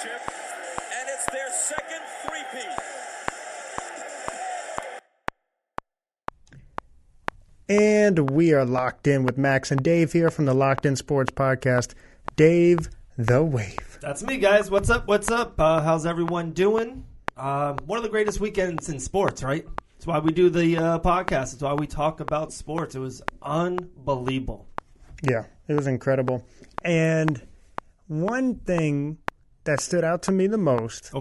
championship, and it's their second three-peat. And we are locked in with Max and Dave here from the Locked In Sports Podcast. Dave, the Wave. That's me, guys. What's up? What's up? How's everyone doing? One of the greatest weekends in sports, right? That's why we do the podcast. That's why we talk about sports. It was unbelievable. Yeah, it was incredible. And one thing that stood out to me the most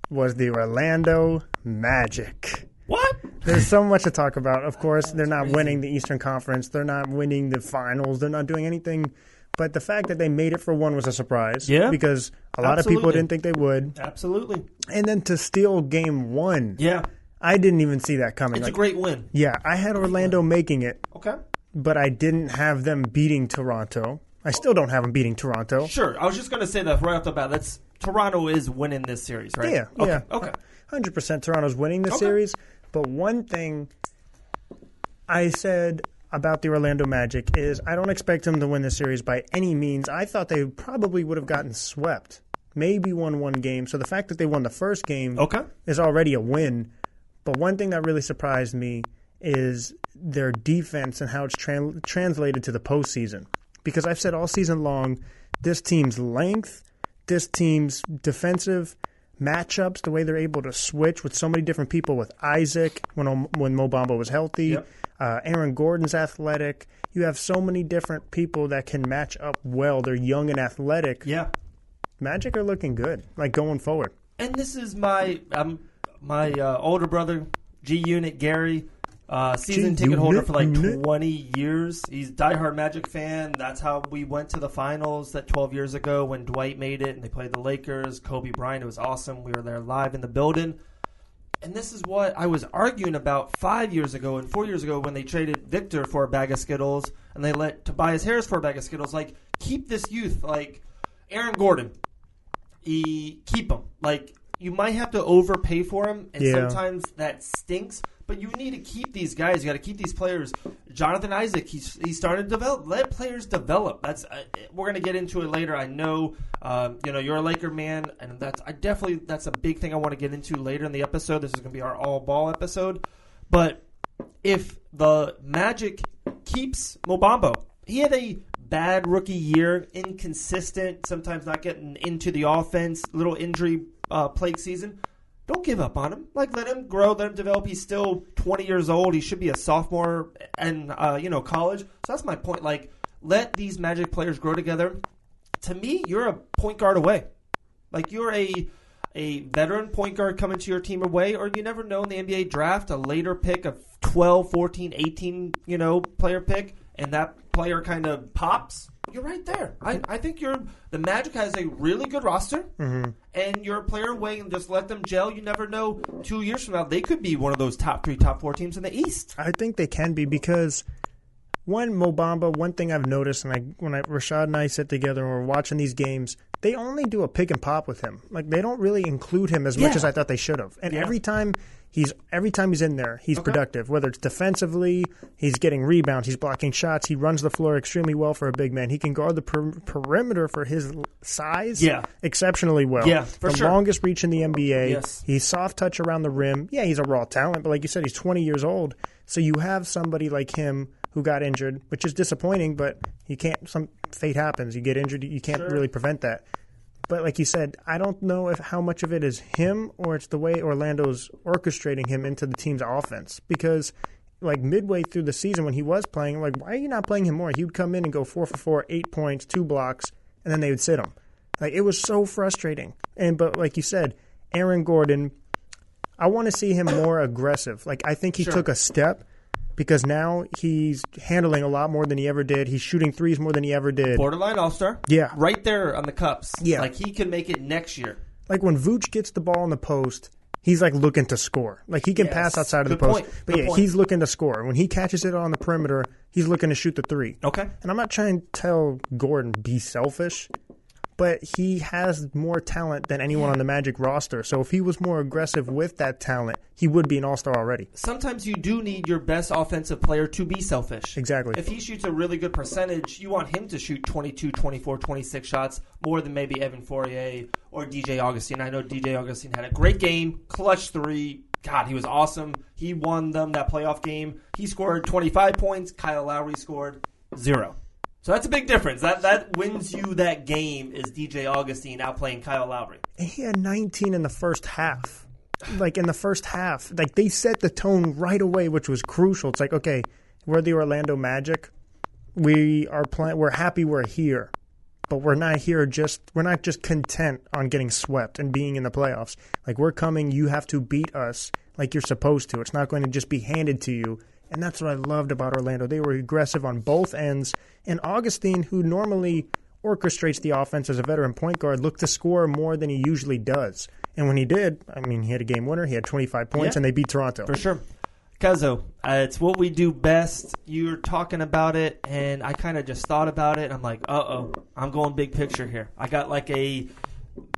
was the Orlando Magic. What? There's so much to talk about. Of course, they're not winning the Eastern Conference. They're not winning the finals. They're not doing anything. But the fact that they made it for one was a surprise. Yeah. Because a lot of people didn't think they would. Absolutely. And then to steal game one. Yeah. I didn't even see that coming. It's a great win. Yeah. I had Orlando making it. Okay. But I didn't have them beating Toronto. I still don't have them beating Toronto. Sure. I was just going to say that right off the bat. Toronto is winning this series, right? Yeah. Okay. Yeah. Okay. 100% Toronto's winning this series. But one thing I said about the Orlando Magic is I don't expect them to win this series by any means. I thought they probably would have gotten swept, maybe won one game. So the fact that they won the first game is already a win. But one thing that really surprised me is their defense and how it's translated to the postseason. Because I've said all season long, this team's length, this team's defensive matchups, the way they're able to switch with so many different people, with Isaac when Mo Bamba was healthy, Aaron Gordon's athletic. You have so many different people that can match up well. They're young and athletic. Yeah. Magic are looking good, like going forward. And this is my older brother, G-Unit Gary, season ticket holder for like 20 years. He's a diehard Magic fan. That's how we went to the finals that 12 years ago when Dwight made it and they played the Lakers. Kobe Bryant, it was awesome. We were there live in the building. And this is what I was arguing about 5 years ago and 4 years ago when they traded Victor for a bag of Skittles and they let Tobias Harris for a bag of Skittles. Like, keep this youth. Like, Aaron Gordon, keep him. Like, you might have to overpay for him, and sometimes that stinks. But you need to keep these guys. You got to keep these players. Jonathan Isaac, he's starting to develop. Let players develop. That's we're going to get into it later. I know, you're a Laker man, and that's a big thing I want to get into later in the episode. This is going to be our all ball episode. But if the Magic keeps Mo Bamba, he had a bad rookie year, inconsistent, sometimes not getting into the offense, little injury plague season. Don't give up on him. Like, let him grow, let him develop. He's still 20 years old. He should be a sophomore in college. So that's my point. Like, let these Magic players grow together. To me, you're a point guard away. Like, you're a veteran point guard coming to your team away, or you never know in the NBA draft, a later pick, a 12, 14, 18, player pick, and that player kind of pops. You're right there. I think the Magic has a really good roster, and you're a player away, and just let them gel. You never know. 2 years from now, they could be one of those top 3, top 4 teams in the East. I think they can be because Mo Bamba, one thing I've noticed, and when Rashad and I sit together and we're watching these games, they only do a pick and pop with him. Like, they don't really include him as much as I thought they should have. And every time he's in there, he's productive. Whether it's defensively, he's getting rebounds, he's blocking shots, he runs the floor extremely well for a big man. He can guard the perimeter for his size exceptionally well. Yeah, for the sure. longest reach in the NBA. Yes. He's soft touch around the rim. Yeah, he's a raw talent, but like you said, he's 20 years old. So you have somebody like him who got injured, which is disappointing, but you can't. Some fate happens. You get injured, you can't really prevent that. But like you said, I don't know how much of it is him or it's the way Orlando's orchestrating him into the team's offense. Because like midway through the season when he was playing, like, why are you not playing him more? He would come in and go 4 for 4, 8 points, 2 blocks, and then they would sit him. Like, it was so frustrating. But like you said, Aaron Gordon, I want to see him more aggressive. Like, I think he took a step. Because now he's handling a lot more than he ever did. He's shooting threes more than he ever did. Borderline All-Star. Yeah. Right there on the cups. Yeah. Like, he can make it next year. Like, when Vooch gets the ball in the post, he's, like, looking to score. Like, he can pass outside of the post. But, he's looking to score. When he catches it on the perimeter, he's looking to shoot the three. Okay. And I'm not trying to tell Gordon, be selfish. but he has more talent than anyone on the Magic roster. So if he was more aggressive with that talent, he would be an all-star already. Sometimes you do need your best offensive player to be selfish. Exactly. If he shoots a really good percentage, you want him to shoot 22, 24, 26 shots more than maybe Evan Fournier or DJ Augustine. I know DJ Augustine had a great game, clutch 3. God, he was awesome. He won them that playoff game. He scored 25 points. Kyle Lowry scored 0. So that's a big difference. That wins you that game is DJ Augustine outplaying Kyle Lowry. And he had 19 in the first half. In the first half, they set the tone right away, which was crucial. It's like, okay, we're the Orlando Magic. We're happy we're here. But we're not just content on getting swept and being in the playoffs. We're coming, you have to beat us like you're supposed to. It's not going to just be handed to you. And that's what I loved about Orlando. They were aggressive on both ends. And Augustine, who normally orchestrates the offense as a veteran point guard, looked to score more than he usually does. And when he did, he had a game winner. He had 25 points, and they beat Toronto. For sure. Cuzzo, it's what we do best. You're talking about it, and I kind of just thought about it. I'm like, I'm going big picture here. I got a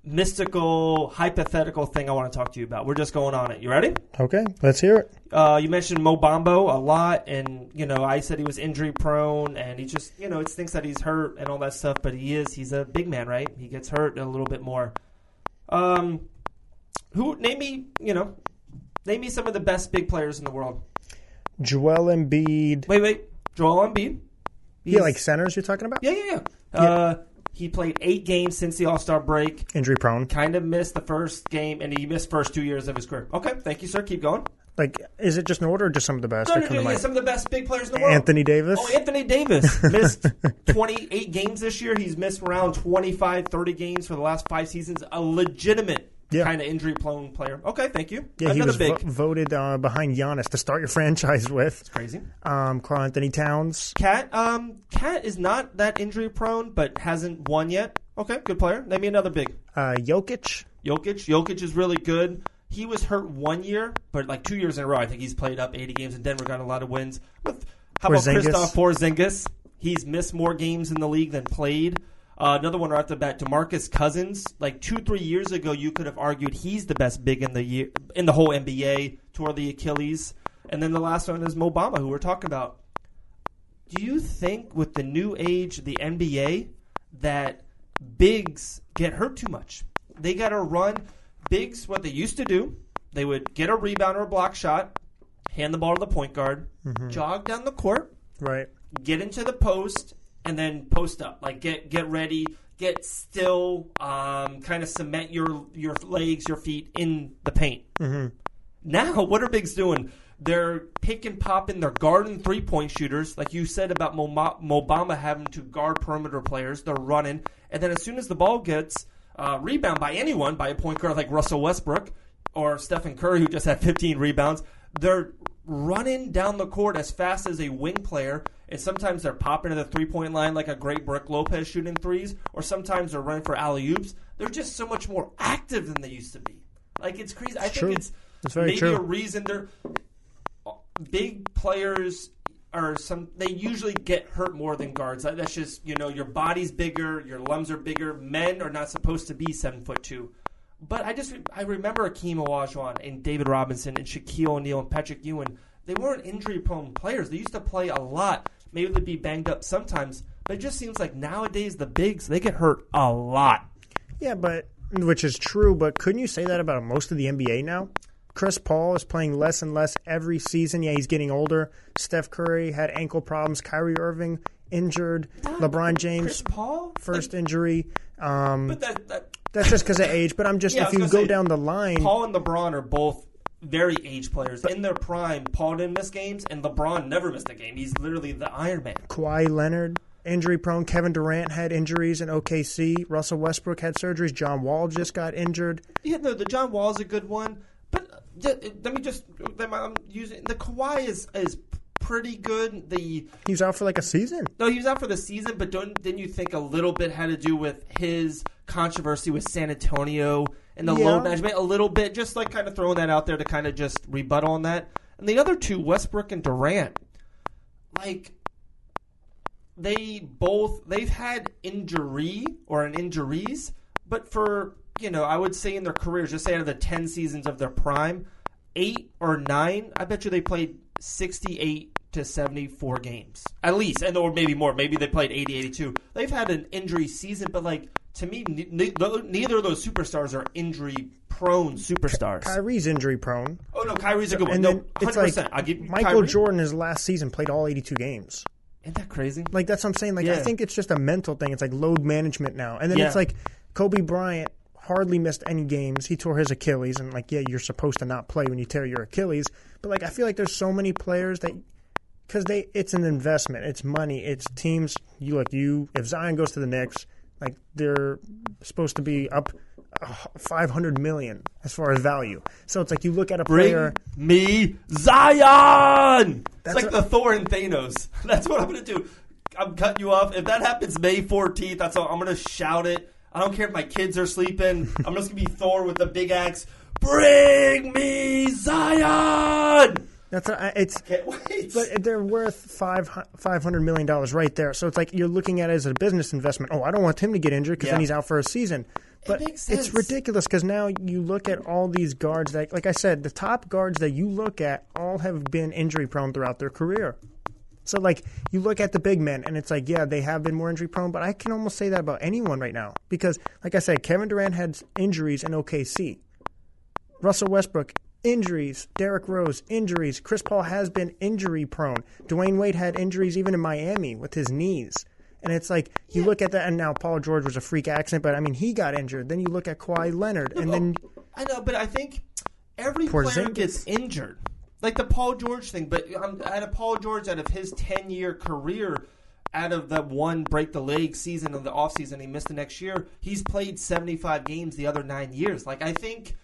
mystical, hypothetical thing I want to talk to you about. We're just going on it. You ready? Okay, let's hear it. You mentioned Mo Bambo a lot, and, I said he was injury prone, and he just, it thinks that he's hurt and all that stuff, but he's a big man, right? He gets hurt a little bit more. Name me some of the best big players in the world. Joel Embiid. Wait. Joel Embiid. Centers you're talking about? Yeah. He played 8 games since the All-Star break. Injury prone. Kind of missed the first game, and he missed first 2 years of his career. Okay, thank you, sir. Keep going. Is it just an order or just some of the best? No, some of the best big players in the world. Anthony Davis. Oh, Anthony Davis missed 28 games this year. He's missed around 25, 30 games for the last 5 seasons. A legitimate kind of injury-prone player. Okay, thank you. Yeah, he was voted behind Giannis to start your franchise with. It's crazy. Karl Anthony Towns. Cat is not that injury-prone, but hasn't won yet. Okay, good player. Name me another big. Jokic. Jokic is really good. He was hurt 1 year, but 2 years in a row, I think he's played up 80 games, and Denver got a lot of wins. How about Kristaps Porzingis? He's missed more games in the league than played. Another one right off the bat, DeMarcus Cousins. 2-3 years ago, you could have argued he's the best big in the whole NBA, tore the Achilles. And then the last one is Mo Bamba, who we're talking about. Do you think with the new age of the NBA that bigs get hurt too much? They got to run. Bigs, what they used to do, they would get a rebound or a block shot, hand the ball to the point guard, jog down the court, right, get into the post, and then post up. Get ready, get still, kind of cement your legs, your feet in the paint. Mm-hmm. Now, what are bigs doing? They're pick and popping. They're guarding three-point shooters. Like you said about Mo Bamba having to guard perimeter players. They're running. And then as soon as the ball gets rebound by anyone, by a point guard like Russell Westbrook or Stephen Curry, who just had 15 rebounds, they're running down the court as fast as a wing player, and sometimes they're popping to the three-point line like a great Brook Lopez shooting threes, or sometimes they're running for alley-oops. They're just so much more active than they used to be. It's crazy. I think it's maybe a reason they're big players they usually get hurt more than guards. That's just, your body's bigger, your lungs are bigger. Men are not supposed to be 7'2". But I remember Akeem Olajuwon and David Robinson and Shaquille O'Neal and Patrick Ewing. They weren't injury-prone players. They used to play a lot. Maybe they'd be banged up sometimes. But it just seems like nowadays the bigs, they get hurt a lot. Yeah, which is true, but couldn't you say that about most of the NBA now? Chris Paul is playing less and less every season. Yeah, he's getting older. Steph Curry had ankle problems. Kyrie Irving injured. LeBron James, Chris Paul? first injury. But that's just because of age. But I'm just, if you go down the line. Paul and LeBron are both very aged players. In their prime, Paul didn't miss games, and LeBron never missed a game. He's literally the Iron Man. Kawhi Leonard, injury prone. Kevin Durant had injuries in OKC. Russell Westbrook had surgeries. John Wall just got injured. Yeah, no, the John Wall is a good one. But I'm using the Kawhi is pretty good. He's out for a season. No, he was out for the season, but didn't you think a little bit had to do with his controversy with San Antonio and the load management? A little bit, just kind of throwing that out there to kind of just rebuttal on that. And the other two, Westbrook and Durant, they've had injuries, but for, I would say in their careers, just say out of the 10 seasons of their prime, 8 or 9, I bet you they played 68 to 74 games. At least, or maybe more. Maybe they played 80, 82. They've had an injury season, but to me, neither of those superstars are injury-prone superstars. Kyrie's injury-prone. Oh, no, Kyrie's a good one. And No, then 100%. It's I'll give Michael Kyrie. Jordan, his last season, played all 82 games. Isn't that crazy? That's what I'm saying. Yeah. I think it's just a mental thing. It's like load management now. And then Yeah. it's like Kobe Bryant hardly missed any games. He tore his Achilles, and you're supposed to not play when you tear your Achilles. But I feel like there's so many players that, because it's an investment, it's money, it's teams. If Zion goes to the Knicks, they're supposed to be up $500 million as far as value. So it's you look at a player. Bring me Zion. It's like the Thor and Thanos. That's what I'm going to do. I'm cutting you off. If that happens May 14th, that's all. I'm going to shout it. I don't care if my kids are sleeping. I'm just going to be Thor with the big axe. Bring me Zion. Can't wait. But they're worth $500 million right there. So it's you're looking at it as a business investment. Oh, I don't want him to get injured because then he's out for a season. But makes sense. It's ridiculous because now you look at all these guards that, like I said, the top guards that you look at all have been injury prone throughout their career. So you look at the big men and it's they have been more injury prone, but I can almost say that about anyone right now because, like I said, Kevin Durant had injuries in OKC. Russell Westbrook, injuries. Derrick Rose, injuries. Chris Paul has been injury prone. Dwayne Wade had injuries even in Miami with his knees. And it's you look at that, and now Paul George was a freak accident, but he got injured. Then you look at Kawhi Leonard, and then I know, but I think every player gets injured, like the Paul George thing. But out of Paul George, out of his 10-year career, out of the one break the leg season of the offseason, he missed the next year. He's played 75 games the other 9 years. I think.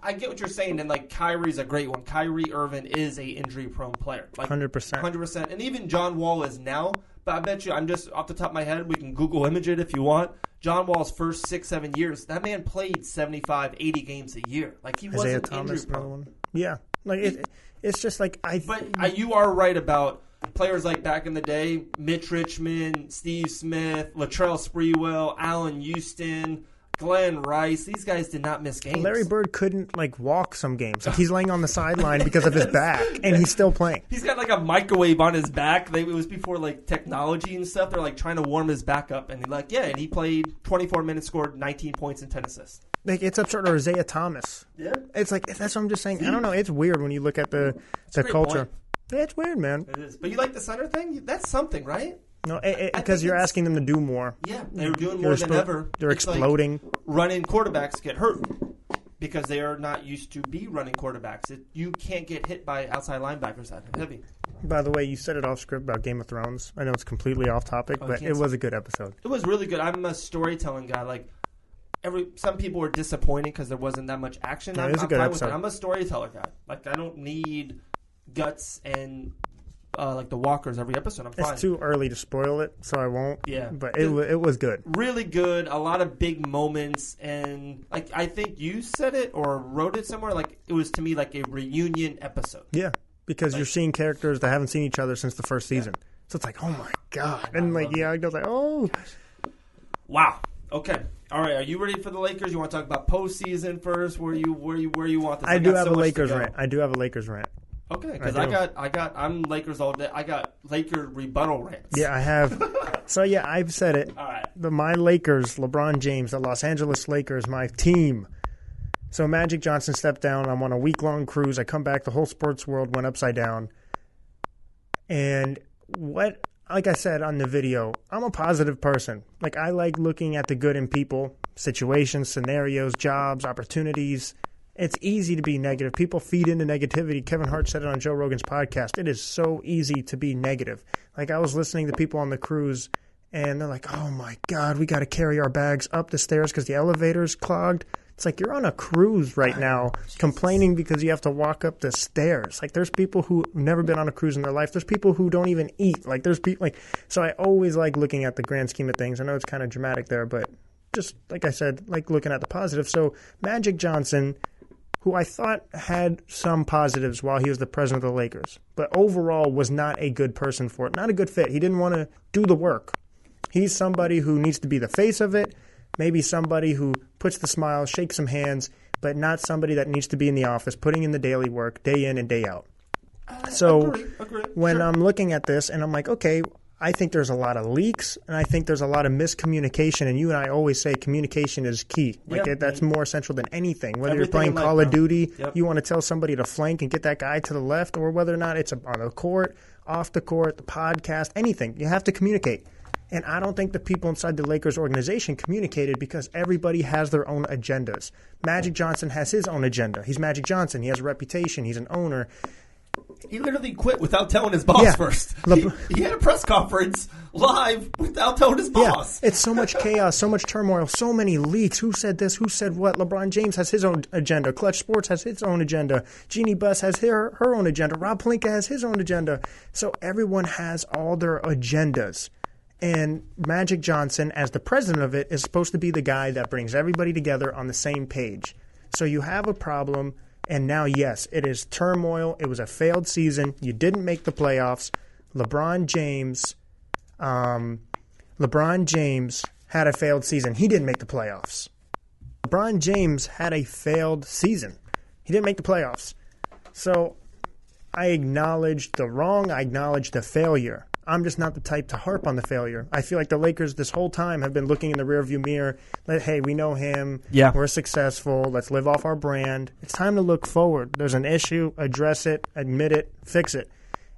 I get what you're saying, and Kyrie's a great one. Kyrie Irving is a injury-prone player, 100%. And even John Wall is now. But I bet you, I'm just off the top of my head, we can Google image it if you want. John Wall's first 6-7 years, that man played 75, 80 games a year. He wasn't injury-prone. Yeah, it's just But you are right about players back in the day: Mitch Richmond, Steve Smith, Latrell Sprewell, Allen Houston. Glenn Rice, these guys did not miss games. Larry Bird couldn't walk some games. He's laying on the sideline because of his back, and he's still playing. He's got a microwave on his back. It was before technology and stuff. They're trying to warm his back up, and and he played 24 minutes, scored 19 points and 10 assists. It's absurd. Or Isaiah Thomas. Yeah, it's that's what I'm just saying. I don't know. It's weird when you look at the culture. Yeah, it's weird, man. It is. But you like the center thing? That's something, right? No, because you're asking them to do more. Yeah, they're doing more than ever. They're exploding. Running quarterbacks get hurt because they are not used to be running quarterbacks. You can't get hit by outside linebackers that heavy. By the way, you said it off script about Game of Thrones. I know it's completely off topic, but it was a good episode. It was really good. I'm a storytelling guy. Some people were disappointed because there wasn't that much action. No, it was a good episode. I'm a storyteller guy. I don't need guts and the walkers every episode. I'm fine. It's too early to spoil it, so I won't. Yeah, but it was good. Really good. A lot of big moments, and I think you said it or wrote it somewhere. It was to me a reunion episode. Yeah, because you're seeing characters that haven't seen each other since the first season. Yeah. So it's oh my god, and I was oh, wow. Okay. All right. Are you ready for the Lakers? You want to talk about postseason first? Where you want this? I do have a Lakers rant. I do have a Lakers rant. Okay, because I'm Lakers all day. I got Laker rebuttal rants. Yeah, I have. So yeah, I've said it. All right. My Lakers, LeBron James, the Los Angeles Lakers, my team. So Magic Johnson stepped down. I'm on a week-long cruise. I come back. The whole sports world went upside down. And like I said on the video, I'm a positive person. I like looking at the good in people, situations, scenarios, jobs, opportunities. It's easy to be negative. People feed into negativity. Kevin Hart said it on Joe Rogan's podcast. It is so easy to be negative. I was listening to people on the cruise, and they're oh, my God, we got to carry our bags up the stairs because the elevator's clogged. It's you're on a cruise right now complaining because you have to walk up the stairs. There's people who've never been on a cruise in their life. There's people who don't even eat. There's people so I always like looking at the grand scheme of things. I know it's kind of dramatic there, but just like I said, looking at the positive. So Magic Johnson, who I thought had some positives while he was the president of the Lakers, but overall was not a good person for it, not a good fit. He didn't want to do the work. He's somebody who needs to be the face of it, maybe somebody who puts the smile, shakes some hands, but not somebody that needs to be in the office, putting in the daily work, day in and day out. So Agree. when Sure. I'm looking at this and I'm like, okay, I think there's a lot of leaks, and I think there's a lot of miscommunication. And you and I always say communication is key. That's more essential than anything. Whether you're playing Call of Duty, you want to tell somebody to flank and get that guy to the left, or whether or not it's on the court, off the court, the podcast, anything. You have to communicate. And I don't think the people inside the Lakers organization communicated because everybody has their own agendas. Magic Johnson has his own agenda. He's Magic Johnson. He has a reputation. He's an owner. He literally quit without telling his boss first. He had a press conference live without telling his boss. It's so much chaos, so much turmoil, so many leaks. Who said this? Who said what? LeBron James has his own agenda. Clutch Sports has his own agenda. Jeannie Buss has her own agenda. Rob Pelinka has his own agenda. So everyone has all their agendas. And Magic Johnson, as the president of it, is supposed to be the guy that brings everybody together on the same page. So you have a problem. And now, yes, it is turmoil. It was a failed season. You didn't make the playoffs. LeBron James had a failed season. He didn't make the playoffs. LeBron James had a failed season. He didn't make the playoffs. So I acknowledge the wrong. I acknowledge the failure. I'm just not the type to harp on the failure. I feel like the Lakers this whole time have been looking in the rearview mirror. Hey, we know him. Yeah. We're successful. Let's live off our brand. It's time to look forward. There's an issue. Address it. Admit it. Fix it.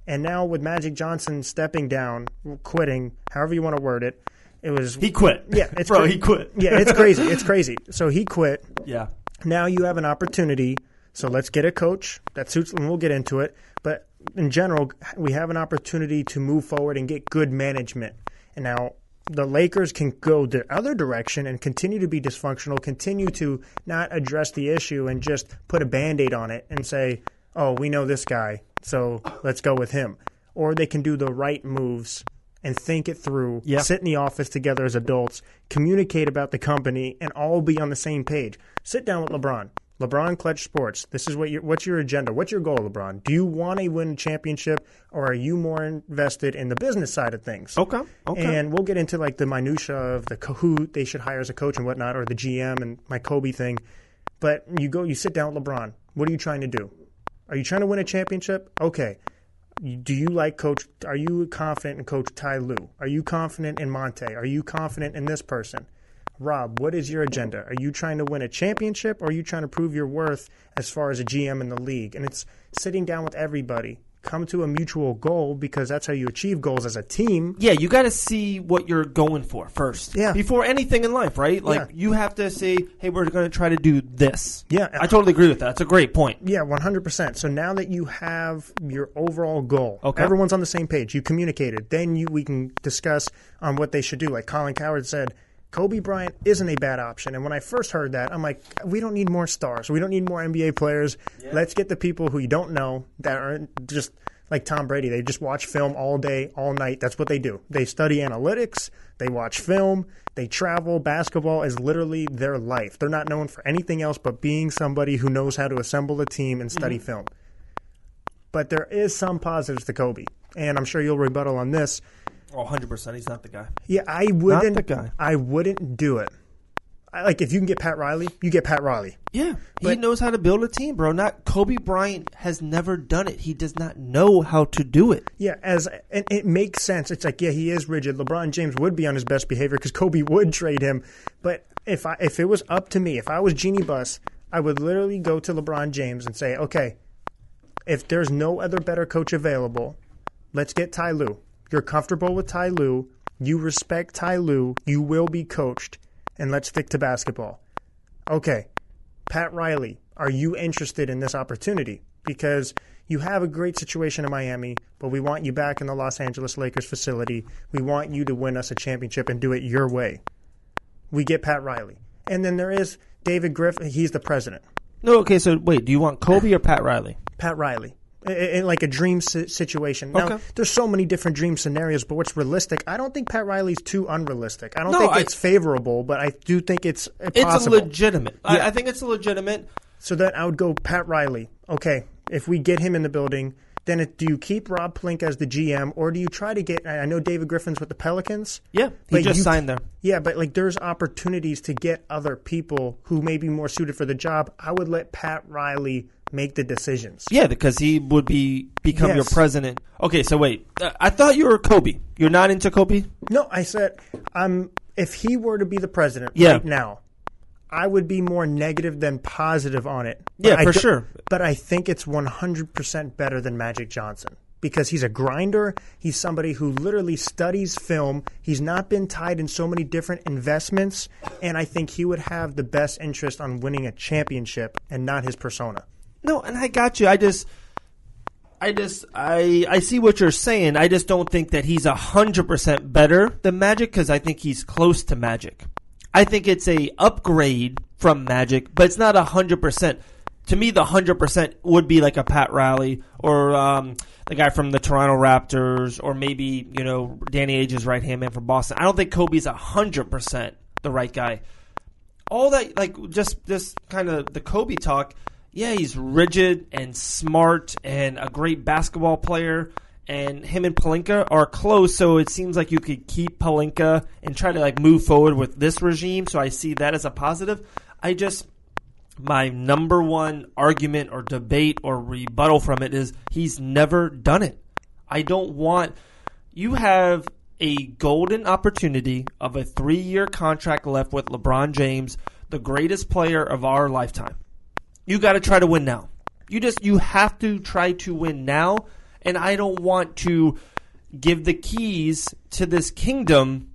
And now with Magic Johnson stepping down, quitting, however you want to word it, he quit. Yeah, it's he quit. Yeah, it's crazy. It's crazy. So he quit. Yeah. Now you have an opportunity. So let's get a coach that suits, and we'll get into it. But in general, we have an opportunity to move forward and get good management. And now the Lakers can go the other direction and continue to be dysfunctional, continue to not address the issue and just put a Band-Aid on it and say, oh, we know this guy, so let's go with him. Or they can do the right moves and think it through, sit in the office together as adults, communicate about the company, and all be on the same page. Sit down with LeBron. LeBron, Clutch Sports. This is what's your agenda? What's your goal, LeBron? Do you want to win a championship, or are you more invested in the business side of things? Okay. And we'll get into like the minutia of who they should hire as a coach and whatnot, or the GM and my Kobe thing. But you sit down with LeBron. What are you trying to do? Are you trying to win a championship? Okay. Do you like Coach? Are you confident in Coach Ty Lue? Are you confident in Monte? Are you confident in this person? Rob, what is your agenda? Are you trying to win a championship, or are you trying to prove your worth as far as a GM in the league? And it's sitting down with everybody. Come to a mutual goal, because that's how you achieve goals as a team. Yeah, you got to see what you're going for first. Yeah. Before anything in life, right? Like, you have to say, hey, we're going to try to do this. Yeah. I totally agree with that. It's a great point. Yeah, 100%. So now that you have your overall goal, everyone's on the same page, you communicated, then we can discuss on what they should do. Like Colin Cowherd said, Kobe Bryant isn't a bad option. And when I first heard that, I'm like, we don't need more stars. We don't need more NBA players. Yeah. Let's get the people who you don't know that are just like Tom Brady. They just watch film all day, all night. That's what they do. They study analytics. They watch film. They travel. Basketball is literally their life. They're not known for anything else but being somebody who knows how to assemble a team and study film. But there is some positives to Kobe. And I'm sure you'll rebuttal on this. Oh, 100%. He's not the guy. Yeah, I wouldn't. Not the guy. I wouldn't do it. Like, if you can get Pat Riley, you get Pat Riley. Yeah, he knows how to build a team, bro. Not Kobe Bryant has never done it. He does not know how to do it. Yeah, and it makes sense. It's like, yeah, he is rigid. LeBron James would be on his best behavior because Kobe would trade him. But if it was up to me, if I was Jeannie Buss, I would literally go to LeBron James and say, okay, if there's no other better coach available, let's get Ty Lue. You're comfortable with Ty Lue. You respect Ty Lue. You will be coached. And let's stick to basketball. Okay, Pat Riley, are you interested in this opportunity? Because you have a great situation in Miami, but we want you back in the Los Angeles Lakers facility. We want you to win us a championship and do it your way. We get Pat Riley. And then there is David Griffin. He's the president. No, okay, so wait, do you want Kobe or Pat Riley? Pat Riley. In like a dream situation. Now, there's so many different dream scenarios, but what's realistic? I don't think Pat Riley's too unrealistic. I don't think it's favorable, but I do think it's possible. It's legitimate. Yeah. I think it's legitimate. So then I would go Pat Riley. Okay, if we get him in the building, then do you keep Rob Pelinka as the GM, or do you try to get? I know David Griffin's with the Pelicans. Yeah, he just signed there. Yeah, but like there's opportunities to get other people who may be more suited for the job. I would let Pat Riley make the decisions. Yeah, because he would become your president. Okay, so wait. I thought you were Kobe. You're not into Kobe? No, I said if he were to be the president right now, I would be more negative than positive on it. Yeah, for sure. But I think it's 100% better than Magic Johnson because he's a grinder. He's somebody who literally studies film. He's not been tied in so many different investments, and I think he would have the best interest on winning a championship and not his persona. No, and I got you. I see what you're saying. I just don't think that he's 100% better than Magic because I think he's close to Magic. I think it's a upgrade from Magic, but it's not 100%. To me, the 100% would be like a Pat Riley or the guy from the Toronto Raptors, or maybe Danny Ainge's right-hand man from Boston. I don't think Kobe's 100% the right guy. All that, like just kind of the Kobe talk. Yeah, he's rigid and smart and a great basketball player. And him and Pelinka are close, so it seems like you could keep Pelinka and try to like move forward with this regime. So I see that as a positive. My number one argument or debate or rebuttal from it is he's never done it. I don't want you have a golden opportunity of a 3-year contract left with LeBron James, the greatest player of our lifetime. You got to try to win now. You have to try to win now. And I don't want to give the keys to this kingdom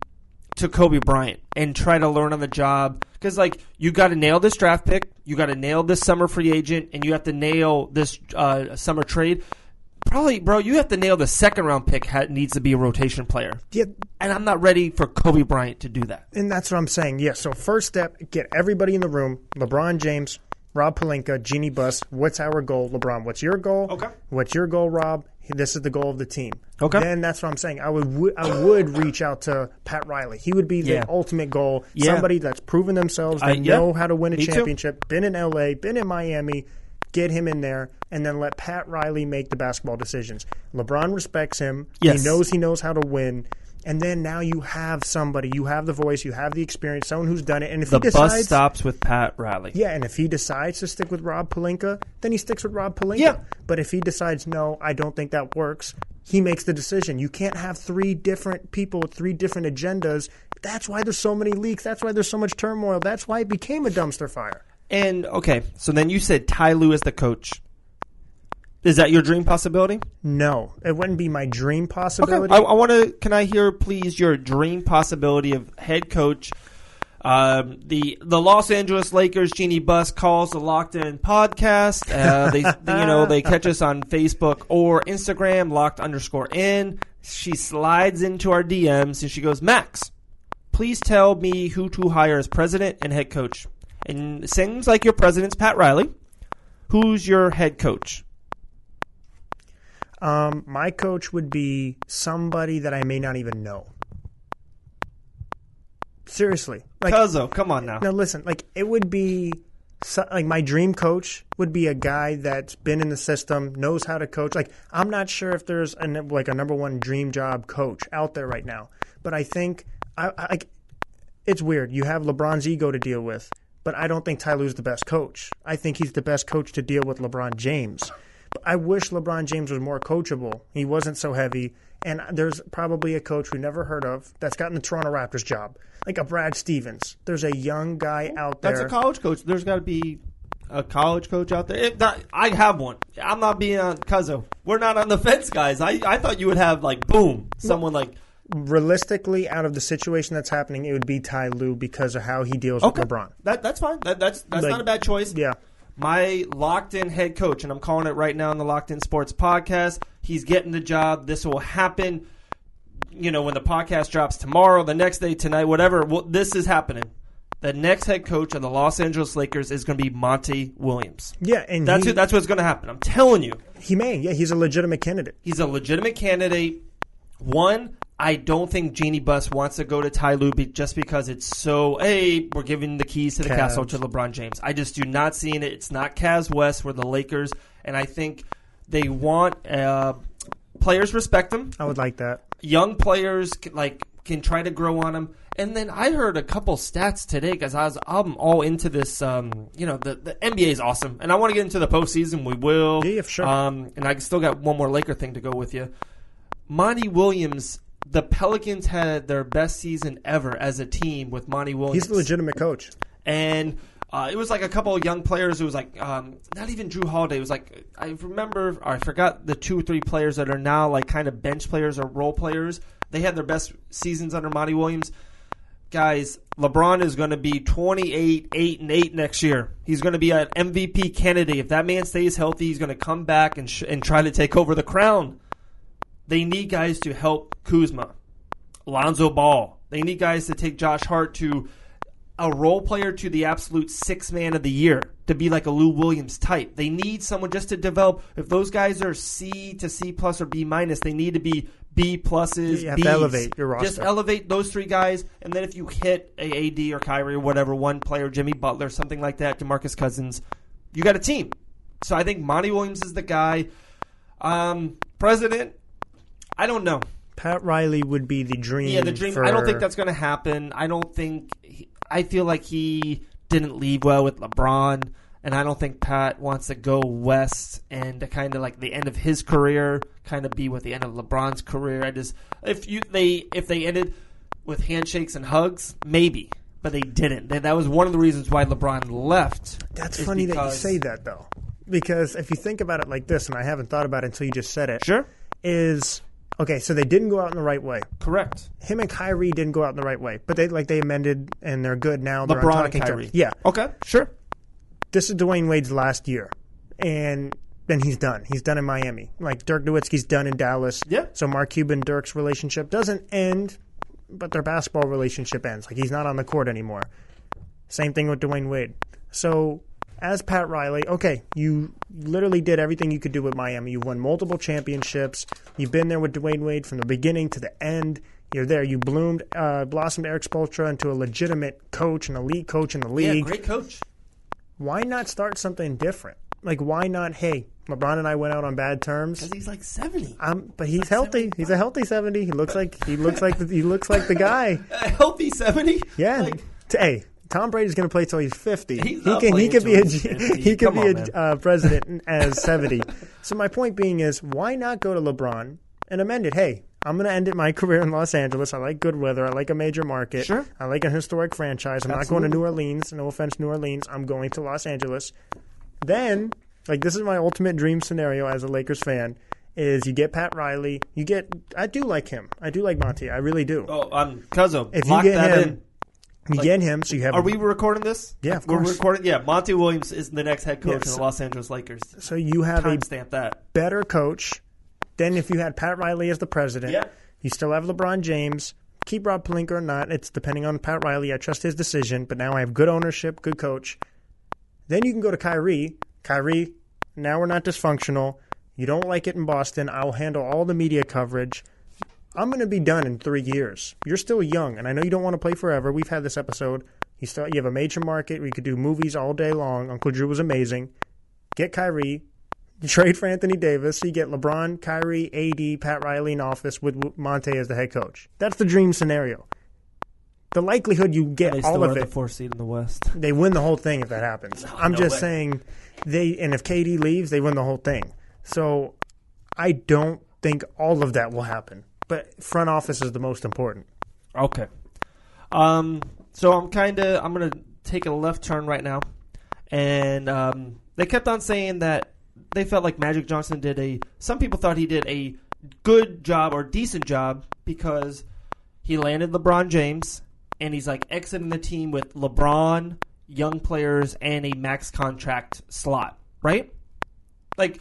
to Kobe Bryant and try to learn on the job. Because, you got to nail this draft pick. You got to nail this summer free agent. And you have to nail this summer trade. Probably, bro, you have to nail the second-round pick needs to be a rotation player. Yeah. And I'm not ready for Kobe Bryant to do that. And that's what I'm saying. Yeah, so first step, get everybody in the room. LeBron James, Rob Pelinka, Jeannie Buss. What's our goal? LeBron, what's your goal? Okay. What's your goal, Rob? This is the goal of the team. Okay. Then that's what I'm saying. I would reach out to Pat Riley. He would be the ultimate goal. Yeah. Somebody that's proven themselves. They know how to win a championship. Been in LA, been in Miami. Get him in there, and then let Pat Riley make the basketball decisions. LeBron respects him. Yes. He knows how to win. And then now you have somebody, you have the voice, you have the experience, someone who's done it. And if the bus stops with Pat Riley. Yeah, and if he decides to stick with Rob Pelinka, then he sticks with Rob Pelinka. Yeah. But if he decides, no, I don't think that works, he makes the decision. You can't have 3 different people with 3 different agendas. That's why there's so many leaks. That's why there's so much turmoil. That's why it became a dumpster fire. And, okay, so then you said Ty Lue as the coach. Is that your dream possibility? No, it wouldn't be my dream possibility. Okay. I want to. Can I hear, please, your dream possibility of head coach? The Los Angeles Lakers, Jeannie Buss calls the Locked In podcast. They catch us on Facebook or Instagram, Locked_in. She slides into our DMs and she goes, Max, please tell me who to hire as president and head coach. And it seems like your president's Pat Riley. Who's your head coach? My coach would be somebody that I may not even know. Seriously. Cuzzo, come on now. Now listen, it would be, my dream coach would be a guy that's been in the system, knows how to coach. I'm not sure if there's a number one dream job coach out there right now. But I think, it's weird. You have LeBron's ego to deal with, but I don't think Ty Lue's the best coach. I think he's the best coach to deal with LeBron James. I wish LeBron James was more coachable. He wasn't so heavy. And there's probably a coach we never heard of that's gotten the Toronto Raptors job, like a Brad Stevens. There's a young guy out there. That's a college coach. There's got to be a college coach out there. I have one. I'm not being on Cuzzo. We're not on the fence, guys. I thought you would have, someone realistically, out of the situation that's happening, it would be Ty Lue because of how he deals with LeBron. That's fine. That's not a bad choice. Yeah. My locked-in head coach, and I'm calling it right now on the Locked In Sports podcast, he's getting the job. This will happen, when the podcast drops tomorrow, the next day, tonight, whatever. This is happening. The next head coach of the Los Angeles Lakers is going to be Monty Williams. Yeah, and that's what's going to happen. I'm telling you. He may. Yeah, he's a legitimate candidate. He's a legitimate candidate. One, I don't think Jeannie Buss wants to go to Ty Lue just because it's so, hey, we're giving the keys to the castle to LeBron James. I just do not see it. It's not Cavs West. We're the Lakers. And I think they want players respect them. I would like that. Young players can try to grow on them. And then I heard a couple stats today because I'm all into this. The NBA is awesome. And I want to get into the postseason. We will. Yeah, sure. And I still got one more Laker thing to go with you. Monty Williams. The Pelicans had their best season ever as a team with Monty Williams. He's a legitimate coach. And it was like a couple of young players. It was like not even Drew Holiday. It was like I forgot the 2 or 3 players that are now like kind of bench players or role players. They had their best seasons under Monty Williams. Guys, LeBron is going to be 28, 8-8 next year. He's going to be an MVP candidate. If that man stays healthy, he's going to come back and try to take over the crown. They need guys to help Kuzma, Lonzo Ball. They need guys to take Josh Hart to a role player to the absolute 6th man of the year, to be like a Lou Williams type. They need someone just to develop. If those guys are C to C plus or B minus, they need to be B pluses, you have Bs. to elevate your roster. Just elevate those 3 guys, and then if you hit a AD or Kyrie or whatever, one player, Jimmy Butler, something like that, DeMarcus Cousins, you got a team. So I think Monty Williams is the guy. President, I don't know. Pat Riley would be the dream. Yeah, the dream. I don't think that's going to happen. I feel like he didn't leave well with LeBron, and I don't think Pat wants to go west and to kind of like the end of his career kind of be with the end of LeBron's career. If they ended with handshakes and hugs, maybe, but they didn't. That was one of the reasons why LeBron left. That's funny that you say that though, because if you think about it like this, and I haven't thought about it until you just said it. Sure. Okay, so they didn't go out in the right way. Correct. Him and Kyrie didn't go out in the right way, but they amended and they're good now. They're LeBron on and talking Kyrie. terms. Yeah. Okay. Sure. This is Dwayne Wade's last year, and then he's done. He's done in Miami. Like Dirk Nowitzki's done in Dallas. Yeah. So Mark Cuban Dirk's relationship doesn't end, but their basketball relationship ends. Like he's not on the court anymore. Same thing with Dwayne Wade. So as Pat Riley, okay, you literally did everything you could do with Miami. You've won multiple championships. You've been there with Dwayne Wade from the beginning to the end. You're there. You blossomed Eric Spoelstra into a legitimate coach, an elite coach in the league. Yeah, great coach. Why not start something different? Like, why not, hey, LeBron and I went out on bad terms. Because he's like 70. But he's healthy. 75. He's a healthy 70. He looks like the guy. A healthy 70? Yeah. Hey, Tom Brady's going to play till he's 50. He could be a president as 70. So my point being is, why not go to LeBron and amend it? Hey, I'm going to end my career in Los Angeles. I like good weather. I like a major market. Sure. I like a historic franchise. I'm not going to New Orleans. No offense, New Orleans. I'm going to Los Angeles. Then, this is my ultimate dream scenario as a Lakers fan, is you get Pat Riley. I do like him. I do like Monty. I really do. Oh, Cuzzo, if lock you get that him, in. You get him, so you have. Are we recording this? Yeah, of course. We're recording. Yeah, Monty Williams is the next head coach of the Los Angeles Lakers. So you have timestamp that better coach than if you had Pat Riley as the president. Yeah. You still have LeBron James. Keep Rob Pelinka or not, it's depending on Pat Riley. I trust his decision, but now I have good ownership, good coach. Then you can go to Kyrie. Kyrie, now we're not dysfunctional. You don't like it in Boston. I'll handle all the media coverage. I'm going to be done in 3 years. You're still young, and I know you don't want to play forever. We've had this episode. You have a major market where you could do movies all day long. Uncle Drew was amazing. Get Kyrie. You trade for Anthony Davis. You get LeBron, Kyrie, AD, Pat Riley in office with Monte as the head coach. That's the dream scenario. The likelihood you get all of it. The 4th seed in the West. They win the whole thing if that happens. I'm just saying and if KD leaves, they win the whole thing. So I don't think all of that will happen. But front office is the most important. Okay. So I'm going to take a left turn right now. And they kept on saying that they felt like Magic Johnson some people thought he did a good job or decent job because he landed LeBron James and he's like exiting the team with LeBron, young players, and a max contract slot, right? Like,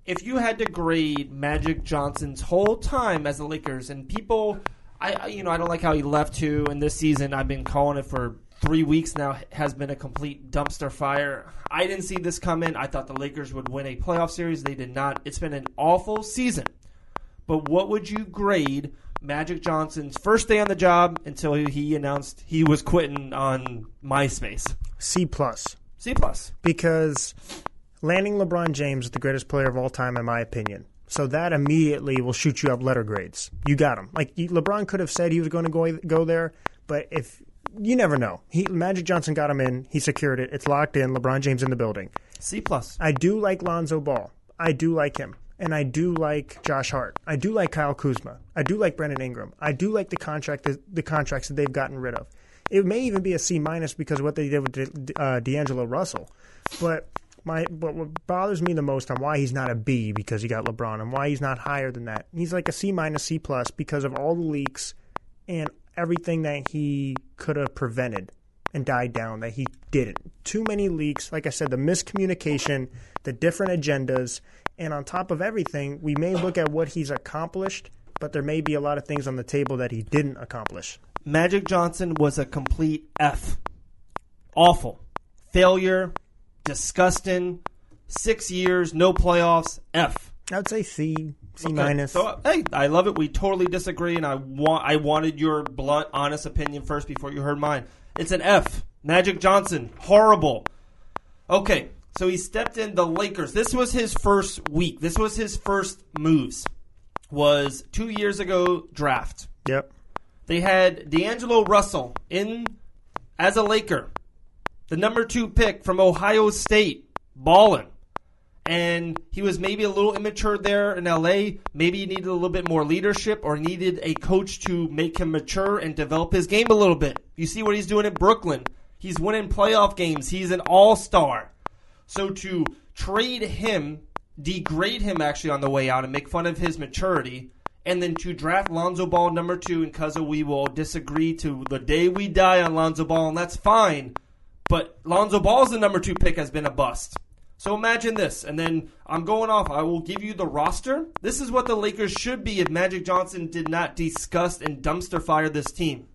if you had to grade Magic Johnson's whole time as the Lakers, and people, I don't like how he left too. And this season, I've been calling it for 3 weeks now, has been a complete dumpster fire. I didn't see this coming. I thought the Lakers would win a playoff series. They did not. It's been an awful season. But what would you grade Magic Johnson's first day on the job until he announced he was quitting on MySpace. C+. C+. Because landing LeBron James is the greatest player of all time, in my opinion. So that immediately will shoot you up letter grades. You got him. Like, LeBron could have said he was going to go there, but if you never know. Magic Johnson got him in. He secured it. It's locked in. LeBron James in the building. C+. I do like Lonzo Ball. I do like him. And I do like Josh Hart. I do like Kyle Kuzma. I do like Brandon Ingram. I do like the contracts that they've gotten rid of. It may even be a C- because of what they did with D'Angelo Russell. But what bothers me the most on why he's not a B because he got LeBron and why he's not higher than that. He's like a C-, C+ because of all the leaks and everything that he could have prevented and died down that he didn't. Too many leaks. Like I said, the miscommunication, the different agendas. And on top of everything, we may look at what he's accomplished, but there may be a lot of things on the table that he didn't accomplish. Magic Johnson was a complete F. Awful. Failure. Disgusting. 6 years, no playoffs. F. I would say C, C-. Okay. So, hey, I love it. We totally disagree, and I wanted your blunt, honest opinion first before you heard mine. It's an F. Magic Johnson. Horrible. Okay. So he stepped in the Lakers. This was his first week. This was his first moves. Was 2 years ago draft. Yep. They had D'Angelo Russell in as a Laker. The number 2 pick from Ohio State. Balling. And he was maybe a little immature there in LA. Maybe he needed a little bit more leadership or needed a coach to make him mature and develop his game a little bit. You see what he's doing in Brooklyn. He's winning playoff games. He's an all-star. So to trade him, degrade him actually on the way out and make fun of his maturity, and then to draft Lonzo Ball number 2, and Cuzzo, we will disagree to the day we die on Lonzo Ball, and that's fine. But Lonzo Ball's the number 2 pick has been a bust. So imagine this, and then I'm going off. I will give you the roster. This is what the Lakers should be if Magic Johnson did not disgust and dumpster fire this team.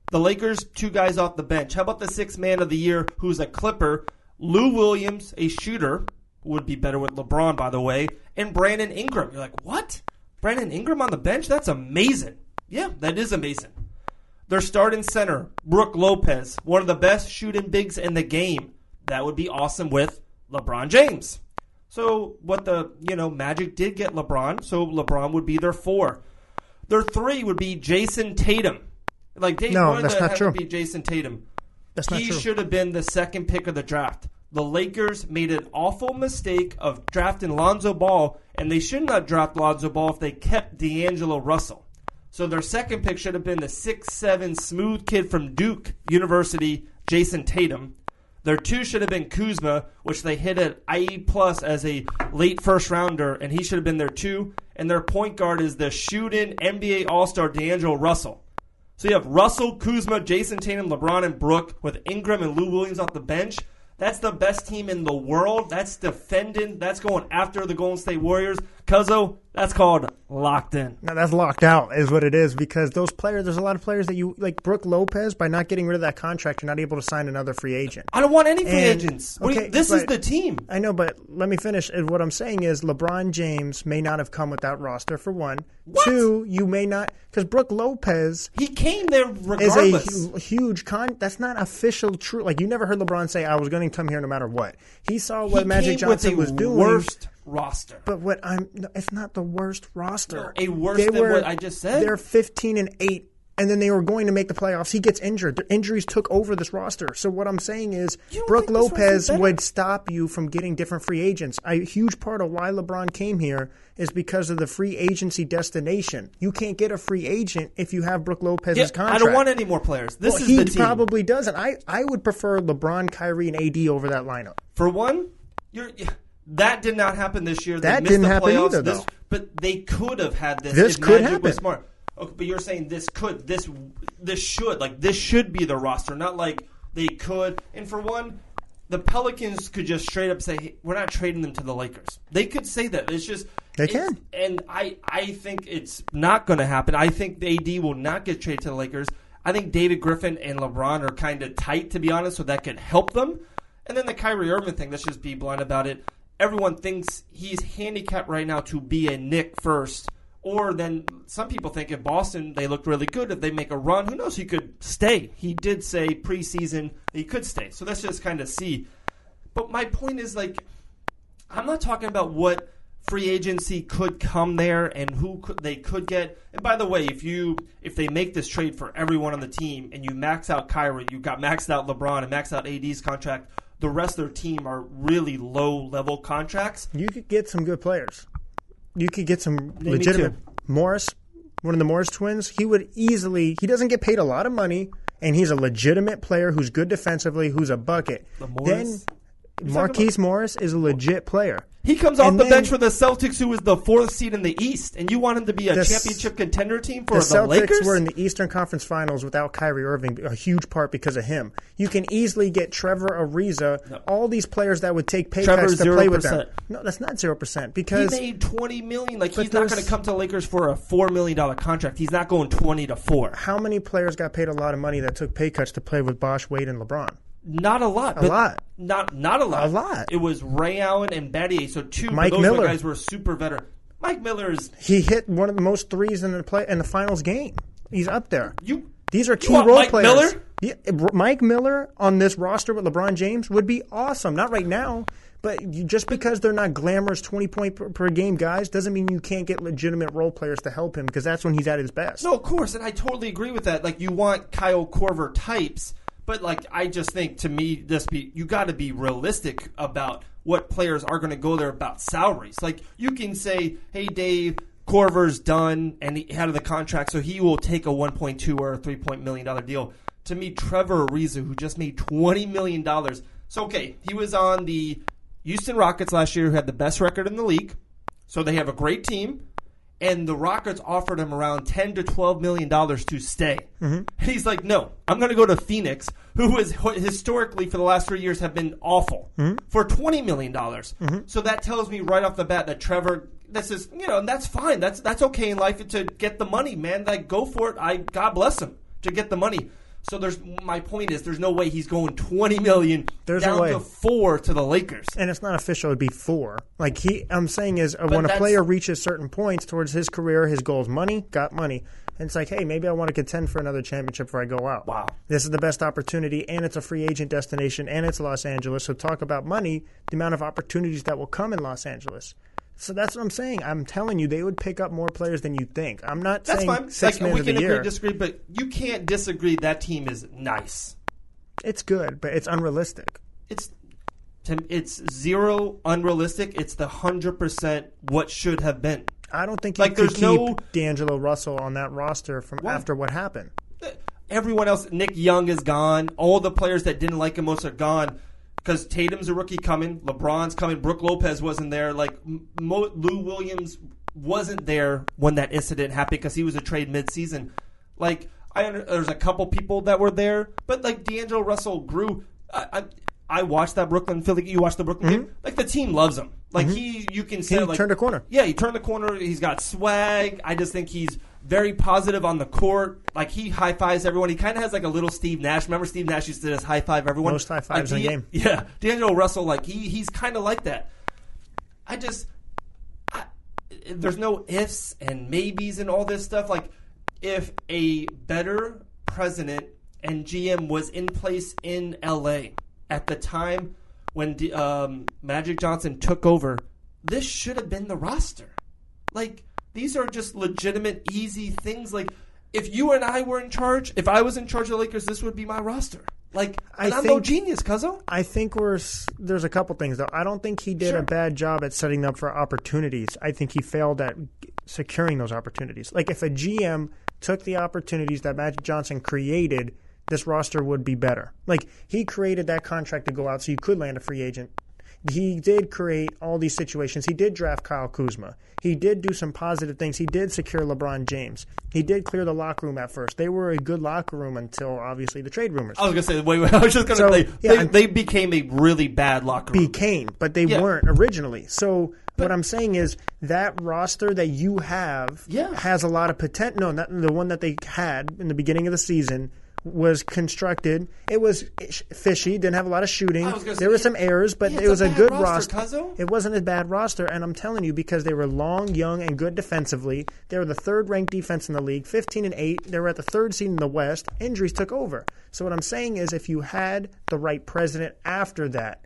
The Lakers, 2 guys off the bench. How about the 6th man of the year who's a Clipper? Lou Williams, a shooter, would be better with LeBron, by the way, and Brandon Ingram. You're like, what? Brandon Ingram on the bench? That's amazing. Yeah, that is amazing. Their starting center, Brook Lopez, one of the best shooting bigs in the game. That would be awesome with LeBron James. So what Magic did get LeBron, so LeBron would be their 4. Their 3 would be Jason Tatum. No, that's not true. Would be Jason Tatum. That's not true. He should have been the 2nd pick of the draft. The Lakers made an awful mistake of drafting Lonzo Ball, and they should not draft Lonzo Ball if they kept D'Angelo Russell. So their 2nd pick should have been the 6'7" smooth kid from Duke University, Jason Tatum. Their 2 should have been Kuzma, which they hit at IE plus as a late first rounder, and he should have been their 2. And their point guard is the shooting NBA All-Star D'Angelo Russell. So you have Russell, Kuzma, Jason Tatum, LeBron, and Brook with Ingram and Lou Williams off the bench. That's the best team in the world. That's defending. That's going after the Golden State Warriors. Cuzzo, that's called locked in. No, that's locked out is what it is because those players, there's a lot of players that you, like Brook Lopez, by not getting rid of that contract, you're not able to sign another free agent. I don't want any free agents. Okay, this is the team. I know, but let me finish. What I'm saying is LeBron James may not have come with that roster, for one. What? 2, you may not, because Brook Lopez he came there regardless. Is a huge that's not official true. Like, you never heard LeBron say, I was going to come here no matter what. He saw what Magic Johnson was doing. Worst roster. But it's not the worst roster. No, worse than what I just said. They're 15-8, and then they were going to make the playoffs. He gets injured. The injuries took over this roster. So what I'm saying is, Brook Lopez would stop you from getting different free agents. A huge part of why LeBron came here is because of the free agency destination. You can't get a free agent if you have Brook Lopez's contract. I don't want any more players. This is the team. He probably doesn't. I would prefer LeBron, Kyrie, and AD over that lineup. For one, that did not happen this year. That didn't happen either, though. But they could have had this. This if could Magic happen. Was smart. Okay, but you're saying this should be the roster, not like they could. And for one, the Pelicans could just straight up say, hey, we're not trading them to the Lakers. They could say that. It's just they can. And I think it's not going to happen. I think the AD will not get traded to the Lakers. I think David Griffin and LeBron are kind of tight, to be honest, so that could help them. And then the Kyrie Irving thing, let's just be blunt about it. Everyone thinks he's handicapped right now to be a Knick first Or then some people think if Boston, they look really good. If they make a run, who knows? He could stay. He did say preseason he could stay. So let's just kind of see. But my point is, like, I'm not talking about what free agency could come there and who they could get. And by the way, if they make this trade for everyone on the team and you max out Kyrie, you got maxed out LeBron and maxed out AD's contract, the rest of their team are really low-level contracts. You could get some good players. You could get some legitimate. Morris, one of the Morris twins, he doesn't get paid a lot of money, and he's a legitimate player who's good defensively, who's a bucket. Then Marquise Morris is a legit player. He comes off the bench for the Celtics, who was the 4th seed in the East, and you want him to be a championship contender team for the Lakers? The Celtics were in the Eastern Conference Finals without Kyrie Irving, a huge part because of him. You can easily get Trevor Ariza, all these players that would take pay cuts to play with them. No, that's not 0% because he made $20 million. Like, he's not going to come to the Lakers for a $4 million contract. He's not going 20 to 4. How many players got paid a lot of money that took pay cuts to play with Bosh, Wade, and LeBron? Not a lot. Not a lot. A lot. It was Ray Allen and Battier. So two Mike of those Miller. guys were super veteran. Mike Miller's. He hit one of the most threes in the finals game. He's up there. These are key role role Mike players. Miller? Yeah, Mike Miller on this roster with LeBron James would be awesome. Not right now, but just because they're not glamorous 20-point per game guys doesn't mean you can't get legitimate role players to help him because that's when he's at his best. No, of course, and I totally agree with that. Like, you want Kyle Korver types. But, like, I just think, to me, you got to be realistic about what players are going to go there about salaries. Like, you can say, hey, Dave, Korver's done and he had the contract, so he will take a $1.2 or $3 million deal. To me, Trevor Ariza, who just made $20 million. So, okay, he was on the Houston Rockets last year, who had the best record in the league. So they have a great team. And the Rockets offered him around $10 to $12 million to stay. Mm-hmm. And he's like, no, I'm going to go to Phoenix, who has historically for the last 3 years have been awful, for $20 million. Mm-hmm. So that tells me right off the bat that Trevor, this is, and that's fine. That's okay in life to get the money, man. Like, go for it. God bless him to get the money. So my point is, there's no way he's going $20 million down to $4 to the Lakers. And it's not official; it'd be $4. Like I'm saying is when a player reaches certain points towards his career, his goals, got money, and it's like, hey, maybe I want to contend for another championship before I go out. Wow, this is the best opportunity, and it's a free agent destination, and it's Los Angeles. So talk about money, the amount of opportunities that will come in Los Angeles. So that's what I'm saying. I'm telling you, they would pick up more players than you think. I'm not saying fine. Six man of the year. We can agree, disagree, but you can't disagree that team is nice. It's good, but it's unrealistic. It's zero unrealistic. It's the 100% what should have been. I don't think you could keep D'Angelo Russell on that roster after what happened. Everyone else, Nick Young is gone. All the players that didn't like him most are gone. Because Tatum's a rookie coming, LeBron's coming, Brook Lopez wasn't there. Like, Lou Williams wasn't there when that incident happened because he was a trade midseason. Like, there's a couple people that were there, but like D'Angelo Russell grew. I watched that Philly. You watched the Brooklyn game. Like, the team loves him. Like, you can say he turned a corner. Yeah, he turned the corner. He's got swag. I just think he's very positive on the court. Like, he high fives everyone. He kind of has like a little Steve Nash. Remember Steve Nash used to just high five everyone. Most high fives in the game. Yeah, D'Angelo Russell, like he's kind of like that. There's no ifs and maybes and all this stuff. Like, if a better president and GM was in place in LA at the time when Magic Johnson took over, this should have been the roster. Like, these are just legitimate, easy things. Like, if you and I were in charge, if I was in charge of the Lakers, this would be my roster. Like, I'm no genius, cuzzo. I think there's a couple things, though. I don't think he did a bad job at setting up for opportunities. I think he failed at securing those opportunities. Like, if a GM took the opportunities that Magic Johnson created, this roster would be better. Like, he created that contract to go out so you could land a free agent. He did create all these situations. He did draft Kyle Kuzma. He did do some positive things. He did secure LeBron James. He did clear the locker room at first. They were a good locker room until, obviously, the trade rumors. I was going to say, wait. I was just going to say, they became a really bad locker room. But they weren't originally. So what I'm saying is that roster that you have has a lot of potential. No, not the one that they had in the beginning of the season was constructed. It was fishy, didn't have a lot of shooting. There were some errors, but yeah, it was a good roster. Cuzzo. It wasn't a bad roster, and I'm telling you, because they were long, young, and good defensively. They were the third-ranked defense in the league, 15-8. They were at the third seed in the West. Injuries took over. So what I'm saying is, if you had the right president after that,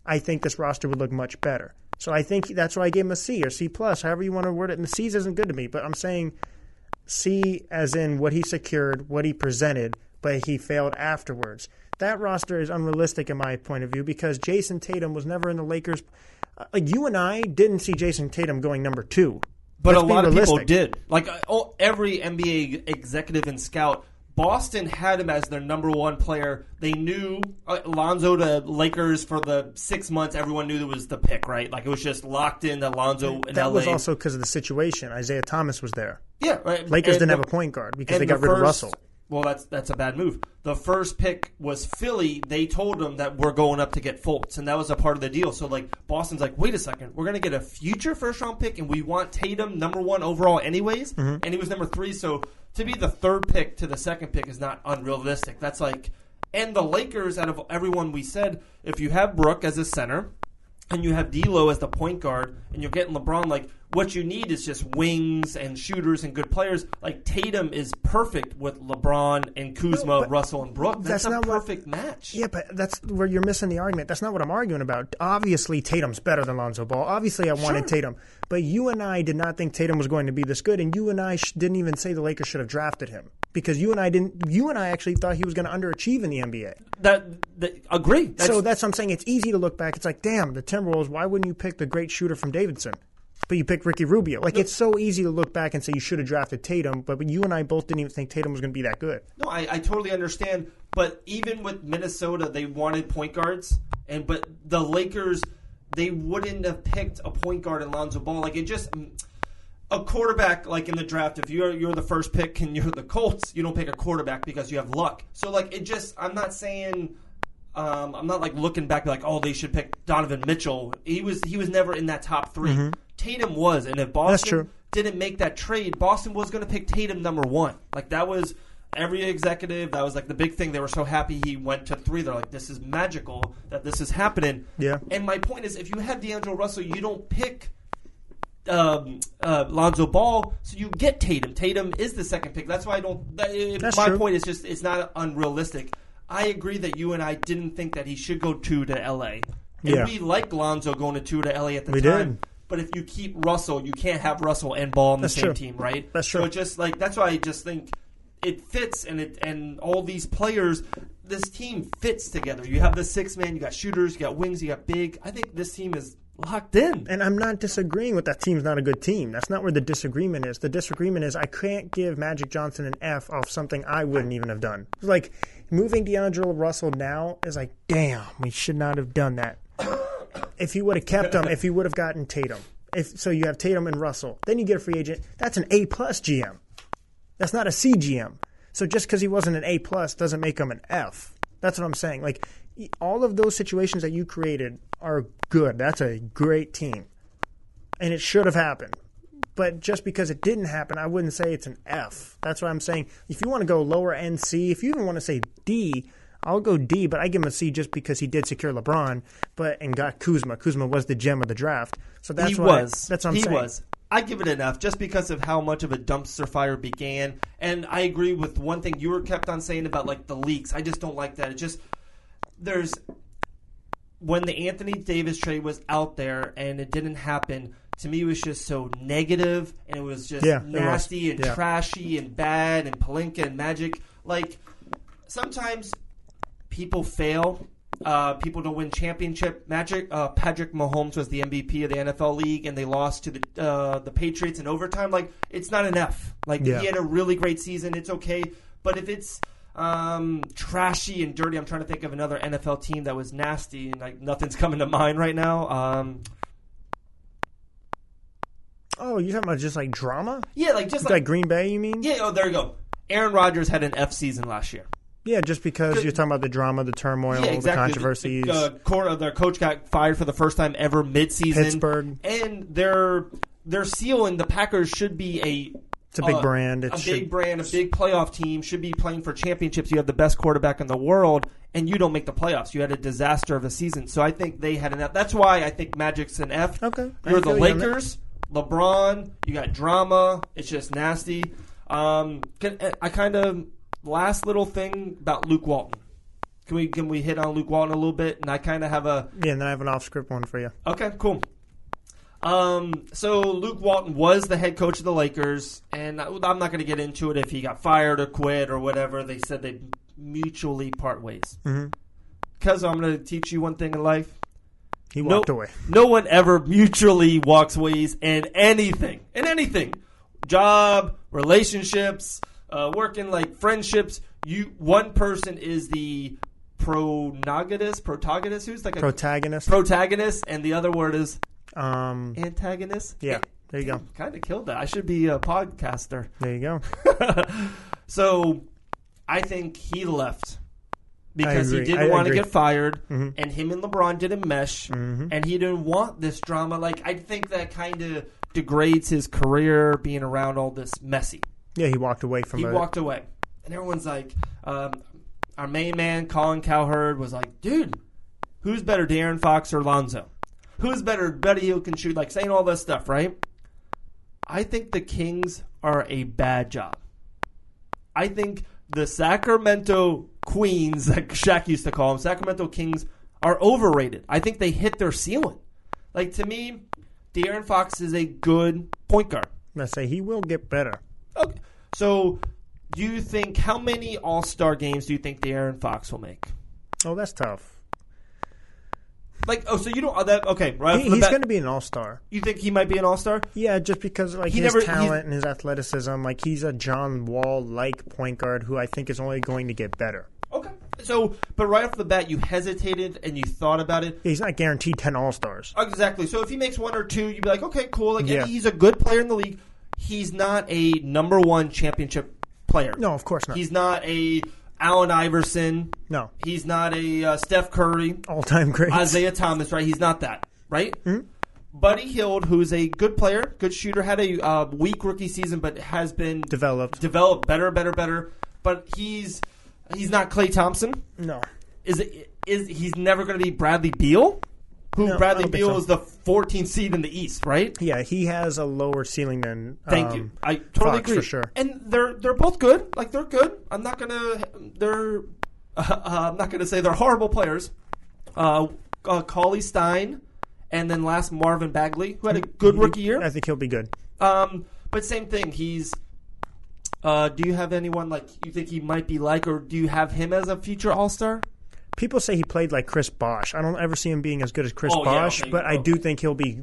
I think this roster would look much better. So I think that's why I gave him a C or C+, however you want to word it. And the C's isn't good to me, but I'm saying C as in what he secured, what he presented, but he failed afterwards. That roster is unrealistic in my point of view because Jason Tatum was never in the Lakers. Like you and I didn't see Jason Tatum going number 2. But a lot of people did. Like every NBA executive and scout, Boston had him as their number 1 player. They knew Lonzo to Lakers for the 6 months. Everyone knew that was the pick, right? Like it was just locked in that Lonzo in LA. LA. That was also because of the situation. Isaiah Thomas was there. Yeah, right. Lakers didn't have a point guard because they got rid of Russell. Well, that's a bad move. The first pick was Philly. They told them that we're going up to get Fultz, and that was a part of the deal. So, like, Boston's like, wait a second. We're going to get a future first-round pick, and we want Tatum number 1 overall anyways, and he was number 3. So, to be the third pick to the second pick is not unrealistic. That's like – and the Lakers, out of everyone we said, if you have Brooke as a center and you have D'Lo as the point guard and you're getting LeBron, like – what you need is just wings and shooters and good players. Like Tatum is perfect with LeBron and Kuzma, Russell, and Brooke. That's a perfect match. Yeah, but that's where you're missing the argument. That's not what I'm arguing about. Obviously, Tatum's better than Lonzo Ball. Obviously, I wanted Tatum. But you and I did not think Tatum was going to be this good, and you and I didn't even say the Lakers should have drafted him because you and I didn't. You and I actually thought he was going to underachieve in the NBA. Agree. So that's what I'm saying. It's easy to look back. It's like, damn, the Timberwolves. Why wouldn't you pick the great shooter from Davidson? But you picked Ricky Rubio. Like, it's so easy to look back and say you should have drafted Tatum, but you and I both didn't even think Tatum was going to be that good. No, I totally understand. But even with Minnesota, they wanted point guards. But the Lakers, they wouldn't have picked a point guard in Lonzo Ball. Like, it just... A quarterback, like in the draft, if you're the first pick and you're the Colts, you don't pick a quarterback because you have luck. So, like, it just... I'm not saying... I'm not like looking back like, oh, they should pick Donovan Mitchell. He was never in that top 3. Mm-hmm. Tatum was, and if Boston didn't make that trade, Boston was going to pick Tatum number 1. Like that was every executive. That was like the big thing. They were so happy he went to 3. They're like, this is magical that this is happening. Yeah. And my point is, if you have D'Angelo Russell, you don't pick Lonzo Ball, so you get Tatum. Tatum is the second pick. That's why I don't. My point is just it's not unrealistic. I agree that you and I didn't think that he should go 2 to LA. And we like Lonzo going to 2 to LA at the time. Did. But if you keep Russell, you can't have Russell and Ball on the same team, right? That's true. So it just like that's why I just think it fits and all these players, this team fits together. You have the 6-man, you got shooters, you got wings, you got big. I think this team is locked in. And I'm not disagreeing with that team's not a good team. That's not where the disagreement is. The disagreement is I can't give Magic Johnson an F off something I wouldn't even have done. It's like moving D'Angelo Russell now is like, damn, we should not have done that. If you would have kept him, if you would have gotten Tatum. So you have Tatum and Russell. Then you get a free agent. That's an A-plus GM. That's not a C GM. So just because he wasn't an A-plus doesn't make him an F. That's what I'm saying. Like, all of those situations that you created are good. That's a great team. And it should have happened. But just because it didn't happen, I wouldn't say it's an F. That's what I'm saying. If you want to go lower end C, if you even want to say D, I'll go D, but I give him a C just because he did secure LeBron and got Kuzma. Kuzma was the gem of the draft. So that's that's what I'm saying. He was. I give it an F just because of how much of a dumpster fire began. And I agree with one thing you were kept on saying about like the leaks. I just don't like that. It just when the Anthony Davis trade was out there and it didn't happen, to me it was just so negative and it was just nasty and trashy and bad and Pelinka and Magic. Like sometimes people fail. People don't win championship. Patrick Mahomes was the MVP of the NFL league, and they lost to the Patriots in overtime. Like, it's not an F. Like, he had a really great season. It's okay. But if it's trashy and dirty, I'm trying to think of another NFL team that was nasty, and like nothing's coming to mind right now. Oh, you're talking about just like drama? Yeah, like Green Bay, you mean? Yeah, there you go. Aaron Rodgers had an F season last year. Yeah, just because you're talking about the drama, the turmoil, the controversies. Their coach got fired for the first time ever mid-season. Pittsburgh. And their ceiling, the Packers should be a It's a big brand. Big brand, a big playoff team, should be playing for championships. You have the best quarterback in the world, and you don't make the playoffs. You had a disaster of a season. So I think they had an F. That's why I think Magic's an F. Okay. You're the Lakers, LeBron, you got drama. It's just nasty. Last little thing about Luke Walton. Can we hit on Luke Walton a little bit? And I kind of have a... Yeah, and then I have an off-script one for you. Okay, cool. So Luke Walton was the head coach of the Lakers, and I'm not going to get into it if he got fired or quit or whatever. They said they mutually part ways. Because I'm going to teach you one thing in life. He walked away. No one ever mutually walks ways in anything. Job, relationships, working, like friendships. One person is the protagonist. Who's like a protagonist, and the other word is antagonist. Yeah, there you go. Kind of killed that. I should be a podcaster. There you go. So I think he left because he didn't want to get fired, and him and LeBron didn't mesh, and he didn't want this drama. Like, I think that kind of degrades his career, being around all this messy. Yeah, he walked away from it. He walked away. And everyone's like, our main man, Colin Cowherd, was like, dude, who's better, De'Aaron Fox or Lonzo? Who's better, Buddy who can shoot? Like, saying all this stuff, right? I think the Kings are a bad job. I think the Sacramento Queens, like Shaq used to call them, Sacramento Kings, are overrated. I think they hit their ceiling. Like, to me, De'Aaron Fox is a good point guard. I say he will get better. Okay. So, do you think, how many All-Star games do you think De'Aaron Fox will make? Oh, that's tough. Like, so you don't, okay, right? He's going to be an All-Star. You think he might be an All-Star? Yeah, just because like his talent and his athleticism, like he's a John Wall-like point guard who I think is only going to get better. Okay. So, but right off the bat, you hesitated and you thought about it. Yeah, he's not guaranteed 10 All-Stars. Exactly. So if he makes one or two, you'd be like, okay, cool. Like, yeah. He's a good player in the league. He's not a number one championship player. No, of course not. He's not a Allen Iverson. No. He's not a Steph Curry. All-time great. Isaiah Thomas, right? He's not that, right? Mm-hmm. Buddy Hield, who's a good player, good shooter, had a weak rookie season, but has been developed better. But he's not Klay Thompson. No. He's never going to be Bradley Beal? Bradley Beal is the 14th seed in the East, right? Yeah, he has a lower ceiling than Thank you. I totally Fox agree. For sure. And they're both good. Like, they're good. I'm not gonna say they're horrible players. Cauley Stein, and then last Marvin Bagley, who had a good rookie year. I think he'll be good. But same thing. He's. Do you have anyone like you think he might be like, or do you have him as a future All-Star? People say he played like Chris Bosh. I don't ever see him being as good as Chris Bosh, but I do think he'll be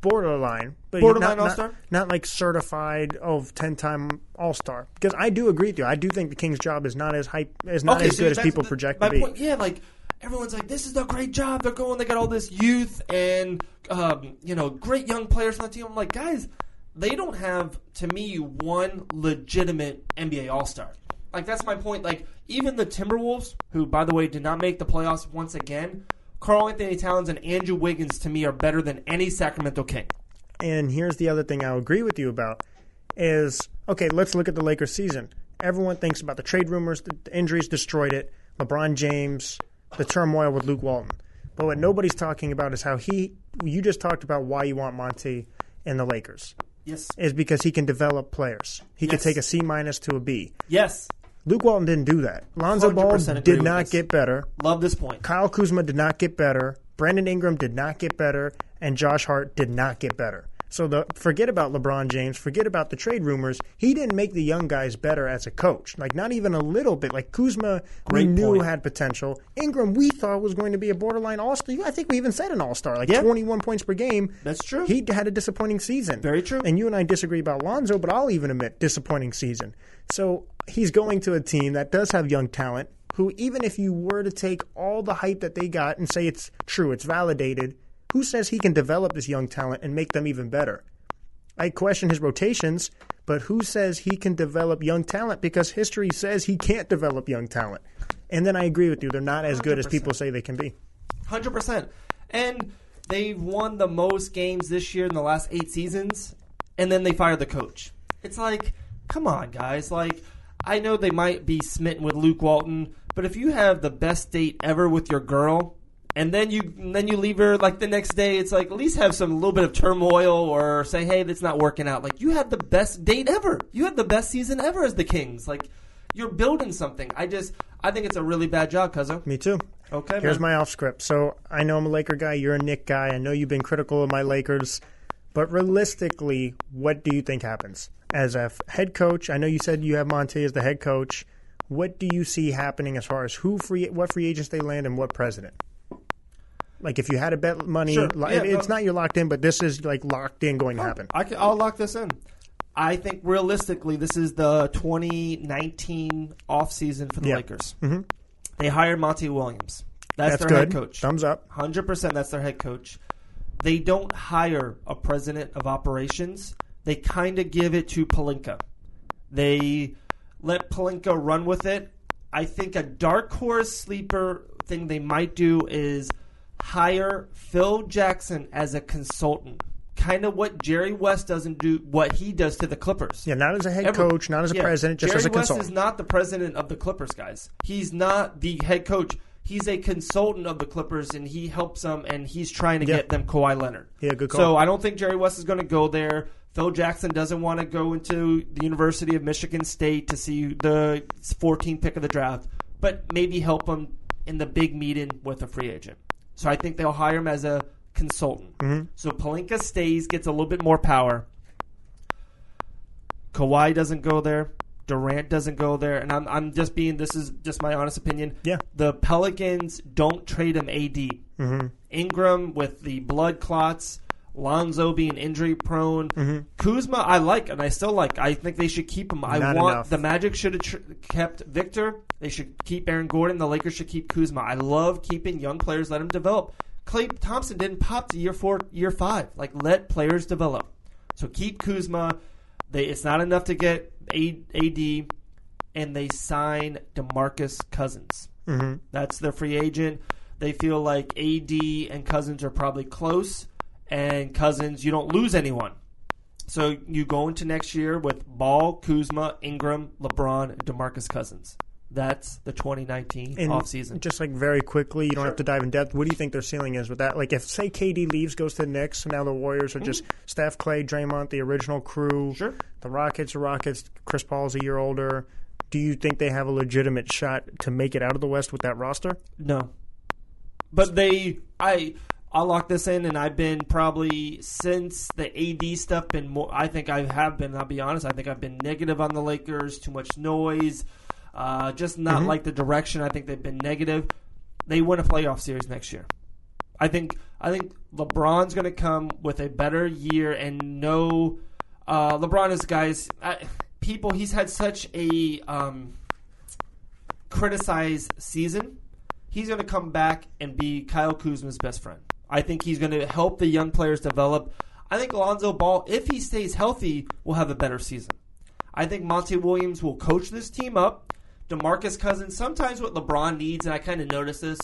borderline. But borderline All-Star? Not like certified 10-time All-Star. Because I do agree with you. I do think the Kings' job is not as good as people project to be. Point, yeah, like everyone's like, this is a great job. They're going. They got all this youth and great young players on the team. I'm like, guys, they don't have, to me, one legitimate NBA All-Star. Like, that's my point. Like, even the Timberwolves, who, by the way, did not make the playoffs once again, Karl-Anthony Towns and Andrew Wiggins, to me, are better than any Sacramento King. And here's the other thing I'll agree with you about is, okay, let's look at the Lakers season. Everyone thinks about the trade rumors. The injuries destroyed it. LeBron James, the turmoil with Luke Walton. But what nobody's talking about is how you just talked about why you want Monty in the Lakers. Yes. Is because he can develop players. He could take a C- to a B. Yes. Luke Walton didn't do that. Lonzo Ball did not get better. Love this point. Kyle Kuzma did not get better. Brandon Ingram did not get better. And Josh Hart did not get better. So forget about LeBron James. Forget about the trade rumors. He didn't make the young guys better as a coach. Like, not even a little bit. Like, Kuzma, we knew had potential. Ingram, we thought was going to be a borderline All-Star. I think we even said an All-Star. Like, 21 points per game. That's true. He had a disappointing season. Very true. And you and I disagree about Lonzo, but I'll even admit disappointing season. So he's going to a team that does have young talent, who even if you were to take all the hype that they got and say it's true, it's validated, who says he can develop this young talent and make them even better? I question his rotations, but who says he can develop young talent? Because history says he can't develop young talent. And then I agree with you. They're not as 100%. Good as people say they can be. 100%. And they've won the most games this year in the last 8 seasons, and then they fired the coach. It's like, come on, guys. Like, I know they might be smitten with Luke Walton, but if you have the best date ever with your girl, and then you leave her like the next day, it's like at least have a little bit of turmoil or say, hey, that's not working out. Like, you had the best date ever. You had the best season ever as the Kings. Like, you're building something. I think it's a really bad job, Cuzzo. Me too. Okay, Here's man. my off script. So I know I'm a Laker guy. You're a Knick guy. I know you've been critical of my Lakers. But realistically, what do you think happens? As a head coach, I know you said you have Monte as the head coach. What do you see happening as far as what free agents they land and what president? Like, if you had to bet money, Sure. it's not you're locked in, but this is like locked in going to happen. I'll lock this in. I think realistically, this is the 2019 offseason for the Lakers. Mm-hmm. They hired Monty Williams. That's their good. head coach. Thumbs up. 100% that's their head coach. They don't hire a president of operations. They kind of give it to Pelinka. They let Pelinka run with it. I think a dark horse sleeper thing they might do is hire Phil Jackson as a consultant. Kind of what Jerry West doesn't do, what he does to the Clippers. Yeah, not as a head coach, not as a president, just Jerry as a consultant. West is not the president of the Clippers, guys. He's not the head coach. He's a consultant of the Clippers, and he helps them, and he's trying to get them Kawhi Leonard. Yeah, good call. So I don't think Jerry West is going to go there. Phil Jackson doesn't want to go into the University of Michigan State to see the 14th pick of the draft, but maybe help him in the big meeting with a free agent. So I think they'll hire him as a consultant. Mm-hmm. So Pelinka stays, gets a little bit more power. Kawhi doesn't go there. Durant doesn't go there. And I'm just this is just my honest opinion. Yeah. The Pelicans don't trade him AD. Mm-hmm. Ingram with the blood clots. Lonzo being injury prone. Mm-hmm. Kuzma I like and I still like. I think they should keep him. The Magic should have kept Victor. They should keep Aaron Gordon. The Lakers should keep Kuzma. I love keeping young players, let them develop. Klay Thompson didn't pop to year 4, year 5. Like, let players develop. So keep Kuzma. It's not enough to get AD, and they sign DeMarcus Cousins. Mm-hmm. That's their free agent. They feel like AD and Cousins are probably close, and Cousins, you don't lose anyone. So you go into next year with Ball, Kuzma, Ingram, LeBron, and DeMarcus Cousins. That's the 2019 offseason. Just like very quickly, you don't have to dive in depth. What do you think their ceiling is with that? Like, if, say, KD leaves, goes to the Knicks, and now the Warriors are just Steph, Clay, Draymond, the original crew. Sure. The Rockets are Rockets. Chris Paul's a year older. Do you think they have a legitimate shot to make it out of the West with that roster? No. But I'll lock this in, and I've been probably since the AD stuff been more. I think I have been. I'll be honest. I think I've been negative on the Lakers. Too much noise. Just not like the direction. I think they've been negative. They win a playoff series next year. I think LeBron's going to come with a better year and no. LeBron is people. He's had such a criticized season. He's going to come back and be Kyle Kuzma's best friend. I think he's going to help the young players develop. I think Lonzo Ball, if he stays healthy, will have a better season. I think Monty Williams will coach this team up. DeMarcus Cousins, sometimes what LeBron needs, and I kind of noticed this,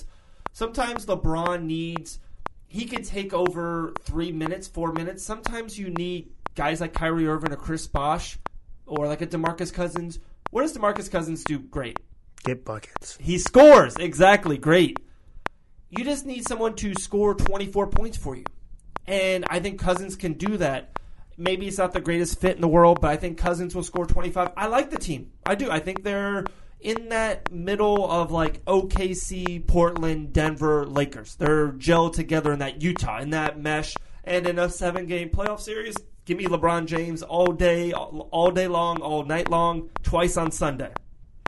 sometimes LeBron needs, he can take over 3 minutes, 4 minutes. Sometimes you need guys like Kyrie Irving or Chris Bosh or like a DeMarcus Cousins. What does DeMarcus Cousins do? Great. Get buckets. He scores. Exactly. Great. You just need someone to score 24 points for you. And I think Cousins can do that. Maybe it's not the greatest fit in the world, but I think Cousins will score 25. I like the team. I do. I think they're in that middle of like OKC, Portland, Denver, Lakers. They're gelled together in that Utah, in that mesh. And in a 7-game playoff series, give me LeBron James all day long, all night long, twice on Sunday.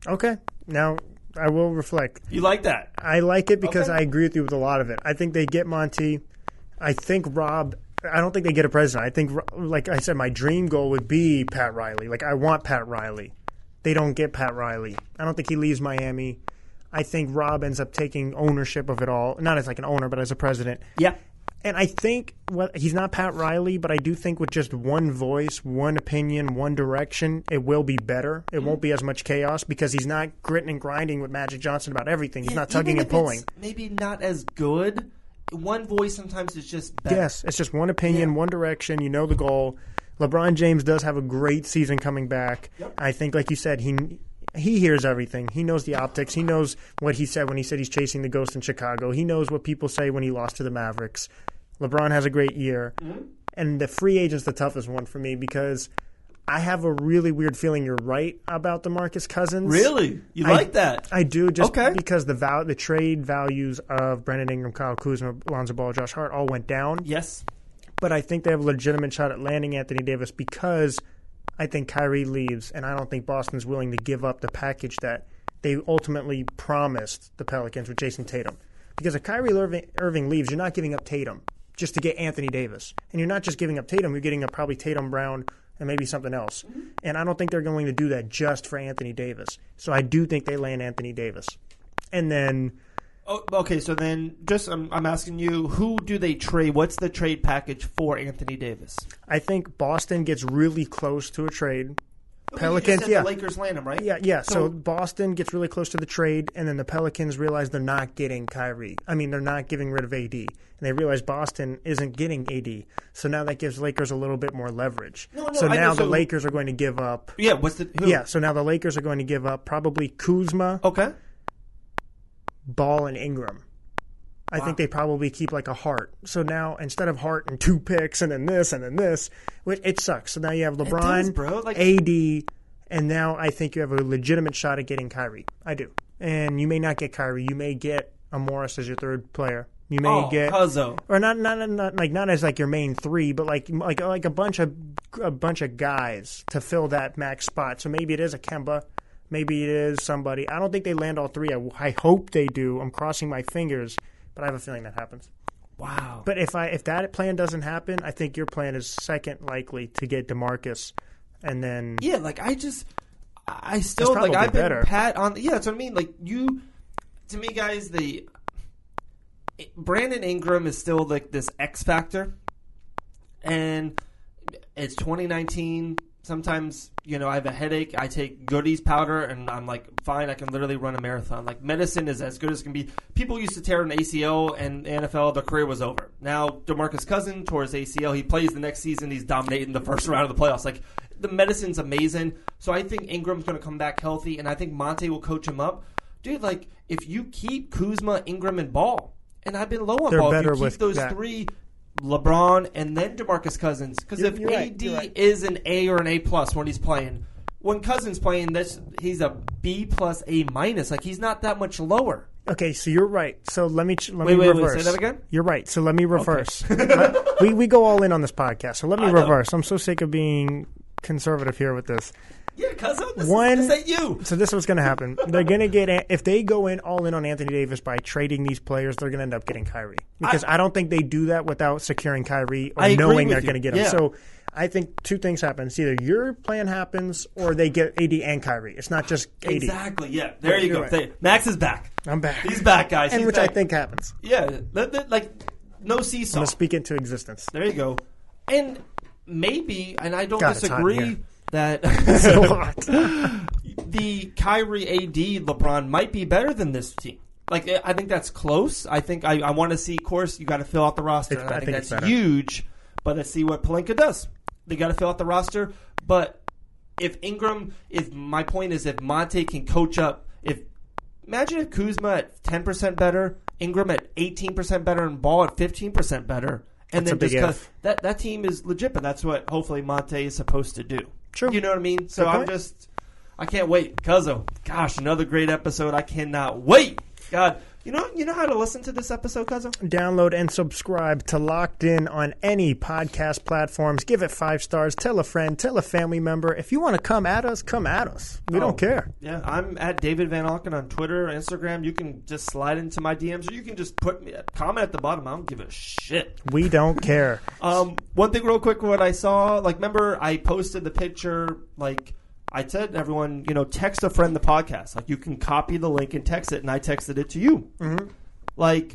Okay. Now, I will reflect. You like that? I like it because I agree with you with a lot of it. I think they get Monty. I think Rob. I don't think they get a president. I think, like I said, my dream goal would be Pat Riley. Like, I want Pat Riley. They don't get Pat Riley. I don't think he leaves Miami. I think Rob ends up taking ownership of it all. Not as like an owner, but as a president. Yeah. And I think he's not Pat Riley, but I do think with just one voice, one opinion, one direction, it will be better. It won't be as much chaos because he's not gritting and grinding with Magic Johnson about everything. He's not tugging and pulling. Maybe not as good. One voice sometimes is just better. Yes, it's just one opinion, one direction. You know the goal. LeBron James does have a great season coming back. Yep. I think, like you said, he hears everything. He knows the optics. He knows what he said when he said he's chasing the ghost in Chicago. He knows what people say when he lost to the Mavericks. LeBron has a great year. Mm-hmm. And the free agent's the toughest one for me because I have a really weird feeling you're right about DeMarcus Cousins. Really? You like that? I do, just because the trade values of Brandon Ingram, Kyle Kuzma, Lonzo Ball, Josh Hart all went down. Yes. But I think they have a legitimate shot at landing Anthony Davis because I think Kyrie leaves, and I don't think Boston's willing to give up the package that they ultimately promised the Pelicans with Jason Tatum. Because if Kyrie Irving leaves, you're not giving up Tatum just to get Anthony Davis. And you're not just giving up Tatum, you're getting up probably Tatum, Brown, and maybe something else. Mm-hmm. And I don't think they're going to do that just for Anthony Davis. So I do think they land Anthony Davis. And then... Oh, okay, so then just I'm asking you, who do they trade? What's the trade package for Anthony Davis? I think Boston gets really close to a trade. Pelicans, the Lakers land him, right? Yeah. So Boston gets really close to the trade, and then the Pelicans realize they're not getting Kyrie. I mean, they're not getting rid of AD. And they realize Boston isn't getting AD. So now that gives Lakers a little bit more leverage. The Lakers are going to give up. Yeah, who? Yeah, so now the Lakers are going to give up probably Kuzma. Okay. Ball and Ingram. I think they probably keep like a Hart. So now instead of Hart and 2 picks and then this, it sucks. So now you have LeBron, AD, and now I think you have a legitimate shot at getting Kyrie. I do. And you may not get Kyrie. You may get a Morris as your third player. You may get Cuzzo. Or not as like your main three, but like a bunch of guys to fill that max spot. So maybe it is a Kemba. Maybe it is somebody. I don't think they land all three. I hope they do. I'm crossing my fingers, but I have a feeling that happens. Wow. But if that plan doesn't happen, I think your plan is second likely to get DeMarcus, and then I still like I've been better. Pat on. Yeah, that's what I mean. Like to me, guys, Brandon Ingram is still like this X factor, and it's 2019. Sometimes, I have a headache. I take Goody's powder, and I'm like, fine, I can literally run a marathon. Like, medicine is as good as can be. People used to tear an ACL, and the NFL, their career was over. Now, DeMarcus Cousins tore his ACL. He plays the next season. He's dominating the first round of the playoffs. Like, the medicine's amazing. So I think Ingram's going to come back healthy, and I think Monte will coach him up. Dude, like, if you keep Kuzma, Ingram, and Ball, and I've been low on Ball, if you keep those three... LeBron and then DeMarcus Cousins. Because if AD is an A or an A+ when he's playing, when Cousins playing, he's a B+ A-. Like, he's not that much lower. Okay, so you're right. So let me reverse. Wait, say that again? You're right. So let me reverse. Okay. we go all in on this podcast. So let me reverse. I'm so sick of being conservative here with this. Yeah, cousin, this ain't you. So this is what's going to happen. They're going to get, if they go in all in on Anthony Davis by trading these players, they're going to end up getting Kyrie. Because I don't think they do that without securing Kyrie or knowing they're going to get him. Yeah. So I think two things happen. It's either your plan happens or they get AD and Kyrie. It's not just AD. Exactly, yeah. There you go. Right. Max is back. I'm back. He's back, guys. And which I think happens. Yeah, like no seesaw. I'm going to speak into existence. There you go. And maybe, and I don't disagree, that the Kyrie AD LeBron might be better than this team. Like, I think that's close. I think I want to see, of course, you got to fill out the roster. I think that's huge. But let's see what Pelinka does. They got to fill out the roster. But if my point is if Monte can coach up, imagine if Kuzma at 10% better, Ingram at 18% better, and Ball at 15% better. And that's then just that team is legit, and that's what hopefully Monte is supposed to do. True. You know what I mean? So I can't wait. Cuzzo, gosh, another great episode. I cannot wait. God, you know how to listen to this episode, Cuzzo? Download and subscribe to Locked In on any podcast platforms. Give it 5 stars. Tell a friend. Tell a family member. If you want to come at us, come at us. We don't care. Yeah, I'm at David Van Auken on Twitter, Instagram. You can just slide into my DMs, or you can just put me a comment at the bottom. I don't give a shit. We don't care. One thing real quick, what I saw, remember I posted the picture, I said to everyone, text a friend the podcast. You can copy the link and text it, and I texted it to you. Mm-hmm.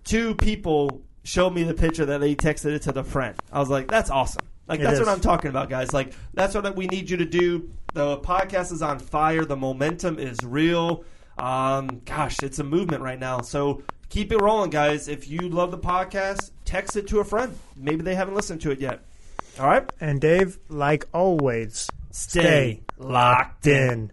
2 people showed me the picture that they texted it to the friend. I was like, that's awesome. That's what I'm talking about, guys. That's what we need you to do. The podcast is on fire. The momentum is real. Gosh, it's a movement right now. So keep it rolling, guys. If you love the podcast, text it to a friend. Maybe they haven't listened to it yet. All right. And Dave, like always, Stay locked in.